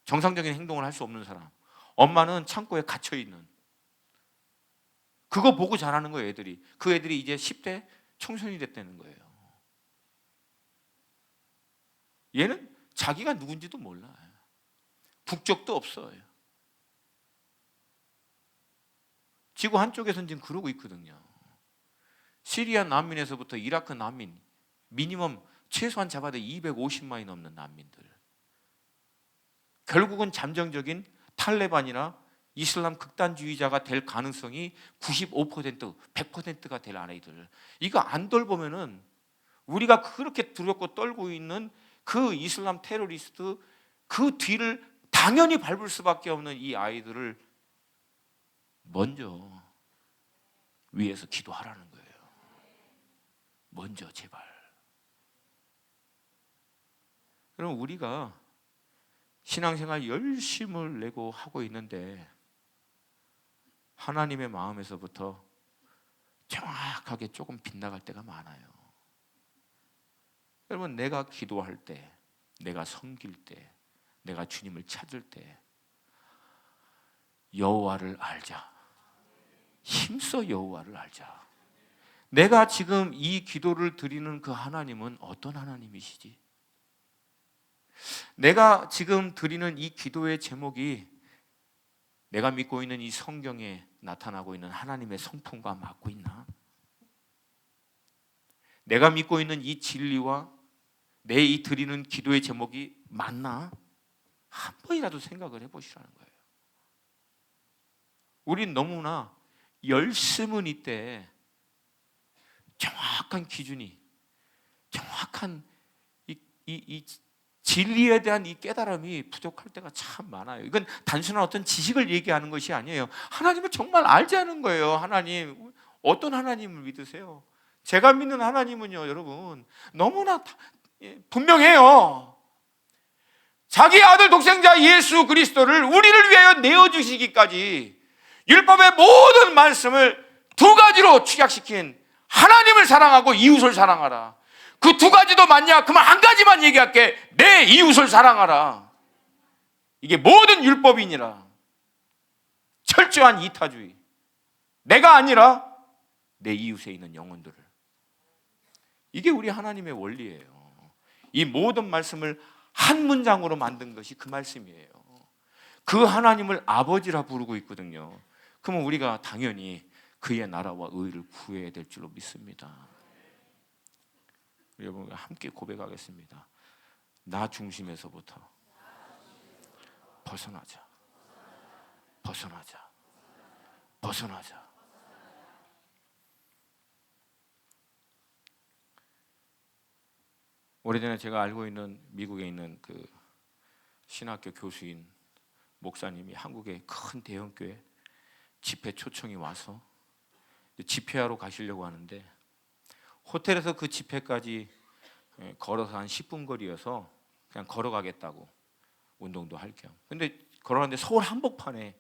정상적인 행동을 할 수 없는 사람, 엄마는 창고에 갇혀 있는, 그거 보고 자라는 거예요 애들이. 그 애들이 이제 10대 청소년이 됐다는 거예요. 얘는 자기가 누군지도 몰라요. 국적도 없어요. 지구 한쪽에서는 지금 그러고 있거든요. 시리아 난민에서부터 이라크 난민, 미니멈 최소한 잡아도 250만이 넘는 난민들, 결국은 잠정적인 탈레반이나 이슬람 극단주의자가 될 가능성이 95%, 100%가 될 아이들, 이거 안 돌보면은 우리가 그렇게 두렵고 떨고 있는 그 이슬람 테러리스트 그 뒤를 당연히 밟을 수밖에 없는 이 아이들을 먼저 위에서 기도하라는 거예요. 먼저 제발. 그럼 우리가 신앙생활 열심을 내고 하고 있는데 하나님의 마음에서부터 정확하게 조금 빗나갈 때가 많아요. 여러분, 내가 기도할 때, 내가 섬길 때, 내가 주님을 찾을 때 여호와를 알자. 힘써 여호와를 알자. 내가 지금 이 기도를 드리는 그 하나님은 어떤 하나님이시지? 내가 지금 드리는 이 기도의 제목이 내가 믿고 있는 이 성경에 나타나고 있는 하나님의 성품과 맞고 있나? 내가 믿고 있는 이 진리와 내 이 드리는 기도의 제목이 맞나? 한 번이라도 생각을 해보시라는 거예요. 우린 너무나 열심은 이때 정확한 기준이, 정확한 이 진리에 대한 이 깨달음이 부족할 때가 참 많아요. 이건 단순한 어떤 지식을 얘기하는 것이 아니에요. 하나님을 정말 알지 않은 거예요. 하나님, 어떤 하나님을 믿으세요? 제가 믿는 하나님은요, 여러분, 너무나 분명해요. 자기 아들 독생자 예수 그리스도를 우리를 위하여 내어주시기까지 율법의 모든 말씀을 두 가지로 축약시킨 하나님을 사랑하고 이웃을 사랑하라. 그 두 가지도 맞냐? 그러면 한 가지만 얘기할게. 내 이웃을 사랑하라. 이게 모든 율법이니라. 철저한 이타주의. 내가 아니라 내 이웃에 있는 영혼들을. 이게 우리 하나님의 원리예요. 이 모든 말씀을 한 문장으로 만든 것이 그 말씀이에요. 그 하나님을 아버지라 부르고 있거든요. 그러면 우리가 당연히 그의 나라와 의를 구해야 될 줄로 믿습니다. 여러분, 함께 고백하겠습니다. 나 중심에서부터 벗어나자. 벗어나자. 벗어나자. 오래전에 제가 알고 있는 미국에 있는 그 신학교 교수인 목사님이 한국의 큰 대형교회 집회 초청이 와서 집회하러 가시려고 하는데, 호텔에서 그 집회까지 걸어서 한 10분 거리여서 그냥 걸어가겠다고, 운동도 할 겸. 근데 걸어가는데 서울 한복판에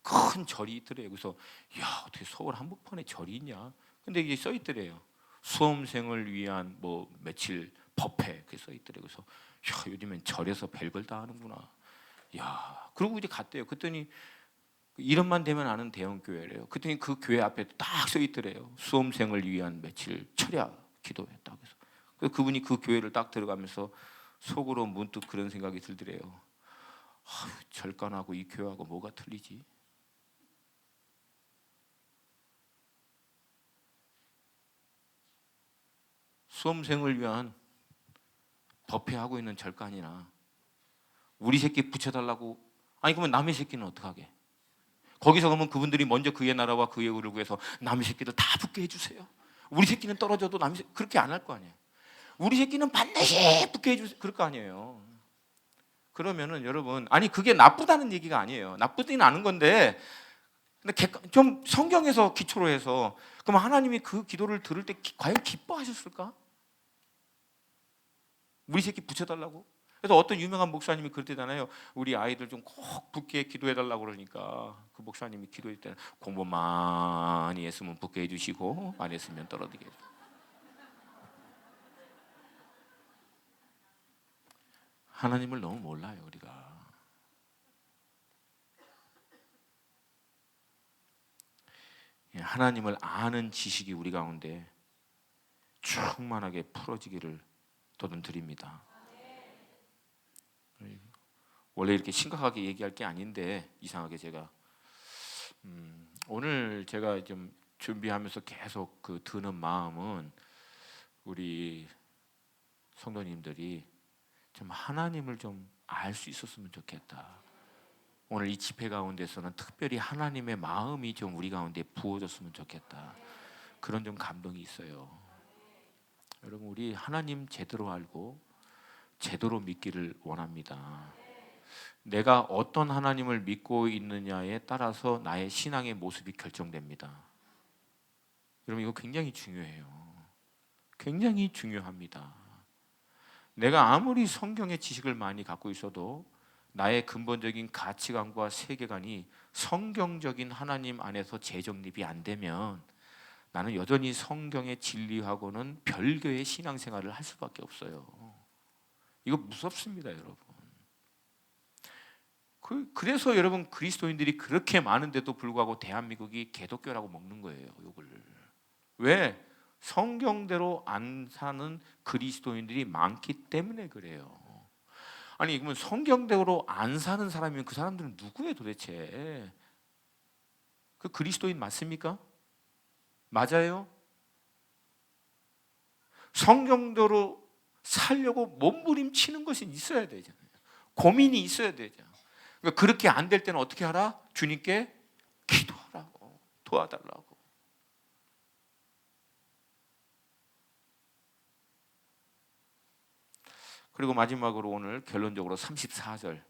큰 절이 있더래요. 그래서 야, 어떻게 서울 한복판에 절이 있냐? 근데 이게 써 있더래요. 수험생을 위한 뭐 며칠 법회, 그게 써 있더래요. 그래서 야, 요즘엔 절에서 별걸 다 하는구나. 야, 그러고 이제 갔대요. 그랬더니 이름만 되면 아는 대형 교회래요. 그랬더니 그 교회 앞에 딱 써 있더래요. 수험생을 위한 며칠 철야 기도했다. 그래서 그분이 그 교회를 딱 들어가면서 속으로 문득 그런 생각이 들더래요. 절간하고 이 교회하고 뭐가 틀리지? 수험생을 위한 법회하고 있는 절간이나 우리 새끼 붙여달라고, 아니 그러면 남의 새끼는 어떡하게? 거기서 그러면 그분들이 먼저 그의 나라와 그의 의를 구해서 남의 새끼들 다 붙게 해주세요. 우리 새끼는 떨어져도 남의 새끼 그렇게 안 할 거 아니에요. 우리 새끼는 반드시 붙게 해주세요. 그럴 거 아니에요. 그러면은 여러분, 아니 그게 나쁘다는 얘기가 아니에요. 나쁘지는 않은 건데, 근데 좀 성경에서 기초로 해서, 그럼 하나님이 그 기도를 들을 때 과연 기뻐하셨을까? 우리 새끼 붙여달라고? 그래서 어떤 유명한 목사님이 그랬대잖아요. 우리 아이들 좀 꼭 붙게 기도해달라고 그러니까 그 목사님이 기도할 때는 공부 많이 했으면 붙게 해주시고 안 했으면 떨어지게 해주시고. 하나님을 너무 몰라요 우리가. 하나님을 아는 지식이 우리 가운데 충만하게 풀어지기를 도전드립니다. 원래 이렇게 심각하게 얘기할 게 아닌데 이상하게 제가 오늘 제가 좀 준비하면서 계속 그 드는 마음은 우리 성도님들이 좀 하나님을 좀 알 수 있었으면 좋겠다. 오늘 이 집회 가운데서는 특별히 하나님의 마음이 좀 우리 가운데 부어졌으면 좋겠다. 그런 좀 감동이 있어요. 여러분, 우리 하나님 제대로 알고 제대로 믿기를 원합니다. 내가 어떤 하나님을 믿고 있느냐에 따라서 나의 신앙의 모습이 결정됩니다. 여러분, 이거 굉장히 중요해요. 굉장히 중요합니다. 내가 아무리 성경의 지식을 많이 갖고 있어도 나의 근본적인 가치관과 세계관이 성경적인 하나님 안에서 재정립이 안 되면 나는 여전히 성경의 진리하고는 별개의 신앙생활을 할 수밖에 없어요. 이거 무섭습니다, 여러분. 그래서 여러분, 그리스도인들이 그렇게 많은데도 불구하고 대한민국이 개독교라고 먹는 거예요, 욕을. 왜? 성경대로 안 사는 그리스도인들이 많기 때문에 그래요. 아니, 그러면 성경대로 안 사는 사람이면 그 사람들은 누구예요 도대체? 그 그리스도인 맞습니까? 맞아요? 성경대로 살려고 몸부림치는 것이 있어야 되잖아요. 고민이 있어야 되잖아요. 그러니까 그렇게 안 될 때는 어떻게 하라? 주님께 기도하라고, 도와달라고. 그리고 마지막으로 오늘 결론적으로 34절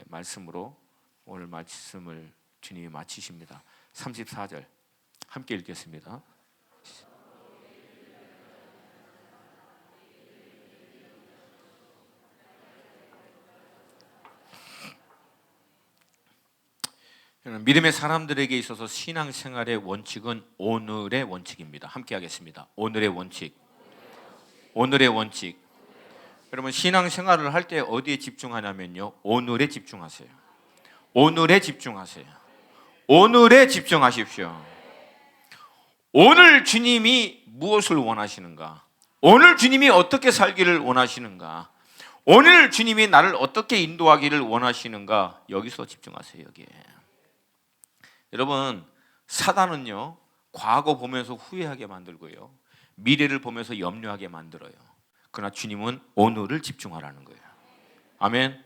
말씀으로 오늘 말씀을 주님이 마치십니다. 34절 함께 읽겠습니다. 믿음의 사람들에게 있어서 신앙생활의 원칙은 오늘의 원칙입니다. 함께 하겠습니다. 오늘의 원칙. 오늘의 원칙. 여러분, 신앙생활을 할 때 어디에 집중하냐면요, 오늘에 집중하세요. 오늘에 집중하세요. 오늘에 집중하십시오. 오늘 주님이 무엇을 원하시는가? 오늘 주님이 어떻게 살기를 원하시는가? 오늘 주님이 나를 어떻게 인도하기를 원하시는가? 여기서 집중하세요. 여기에. 여러분, 사단은요, 과거 보면서 후회하게 만들고요, 미래를 보면서 염려하게 만들어요. 그러나 주님은 오늘을 집중하라는 거예요. 아멘.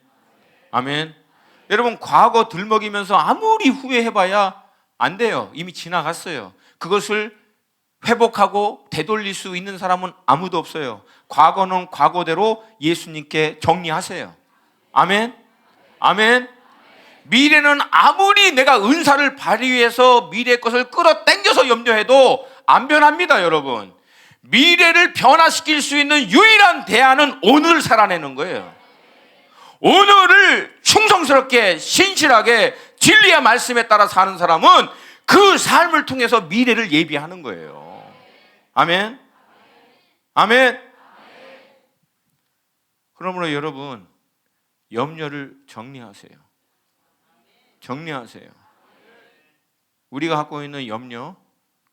아멘. 여러분, 과거 들먹이면서 아무리 후회해봐야 안 돼요. 이미 지나갔어요. 그것을 회복하고 되돌릴 수 있는 사람은 아무도 없어요. 과거는 과거대로 예수님께 정리하세요. 아멘. 아멘. 미래는 아무리 내가 은사를 발휘해서 미래의 것을 끌어당겨서 염려해도 안 변합니다, 여러분. 미래를 변화시킬 수 있는 유일한 대안은 오늘을 살아내는 거예요. 오늘을 충성스럽게 신실하게 진리의 말씀에 따라 사는 사람은 그 삶을 통해서 미래를 예비하는 거예요. 아멘. 아멘. 그러므로 여러분, 염려를 정리하세요. 정리하세요. 우리가 갖고 있는 염려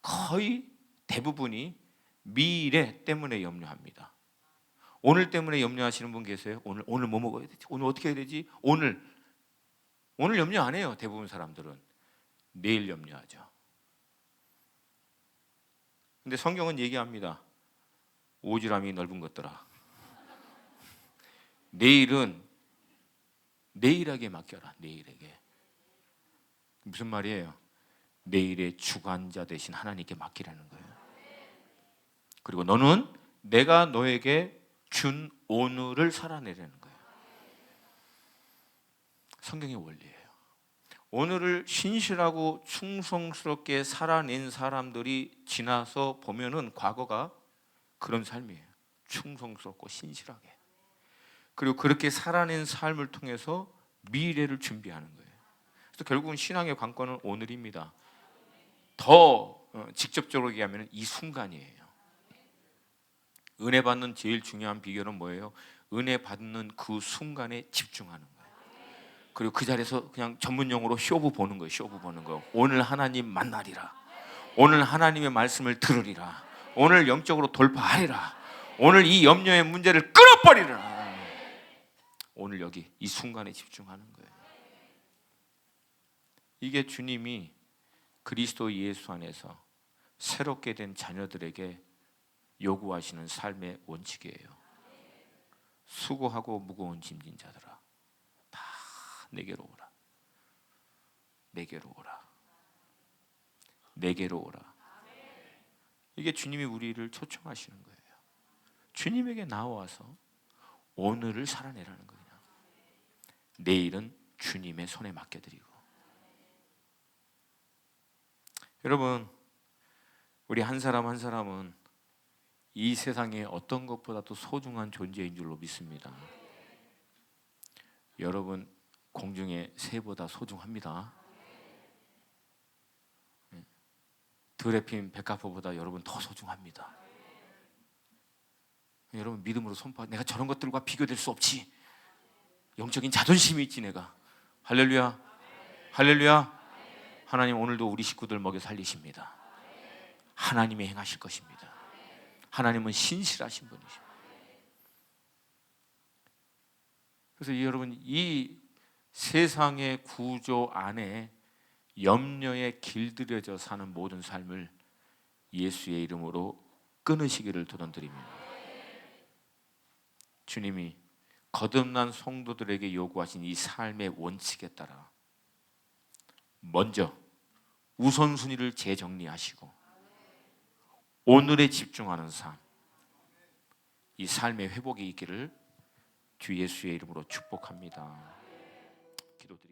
거의 대부분이 미래 때문에 염려합니다. 오늘 때문에 염려하시는 분 계세요? 오늘 뭐 먹어야 되지? 오늘 어떻게 해야 되지? 오늘 염려 안 해요. 대부분 사람들은 내일 염려하죠. 근데 성경은 얘기합니다. 오지랖이 넓은 것들아, 내일은 내일에게 맡겨라. 내일에게. 무슨 말이에요? 내일의 주관자 되신 하나님께 맡기라는 거예요. 그리고 너는 내가 너에게 준 오늘을 살아내라는 거예요. 성경의 원리예요. 오늘을 신실하고 충성스럽게 살아낸 사람들이 지나서 보면은 과거가 그런 삶이에요. 충성스럽고 신실하게. 그리고 그렇게 살아낸 삶을 통해서 미래를 준비하는 거예요. 그래서 결국은 신앙의 관건은 오늘입니다. 더 직접적으로 얘기하면 이 순간이에요. 은혜 받는 제일 중요한 비결은 뭐예요? 은혜 받는 그 순간에 집중하는 거예요. 그리고 그 자리에서 그냥 전문 용어로 쇼부 보는 거예요. 쇼부 보는 거. 오늘 하나님 만나리라. 오늘 하나님의 말씀을 들으리라. 오늘 영적으로 돌파하리라. 오늘 이 염려의 문제를 끊어버리라. 오늘 여기 이 순간에 집중하는 거예요. 이게 주님이 그리스도 예수 안에서 새롭게 된 자녀들에게 요구하시는 삶의 원칙이에요. 수고하고 무거운 짐진 자들아, 다 내게로 오라. 내게로 오라. 내게로 오라. 이게 주님이 우리를 초청하시는 거예요. 주님에게 나와서 오늘을 살아내라는 거예요. 내일은 주님의 손에 맡겨드리고. 여러분, 우리 한 사람 한 사람은 이 세상에 어떤 것보다도 소중한 존재인 줄로 믿습니다. 여러분, 공중의 새보다 소중합니다. 들에 핀 백합화보다 여러분 더 소중합니다. 여러분, 믿음으로 손봐. 내가 저런 것들과 비교될 수 없지. 영적인 자존심이 있지 내가. 할렐루야. 할렐루야. 하나님 오늘도 우리 식구들 먹여 살리십니다. 하나님이 행하실 것입니다. 하나님은 신실하신 분이십니다. 그래서 여러분, 이 세상의 구조 안에 염려에 길들여져 사는 모든 삶을 예수의 이름으로 끊으시기를 도전드립니다. 주님이 거듭난 성도들에게 요구하신 이 삶의 원칙에 따라 먼저 우선순위를 재정리하시고 오늘에 집중하는 삶, 이 삶의 회복이 있기를 주 예수의 이름으로 축복합니다. 기도드리겠습니다.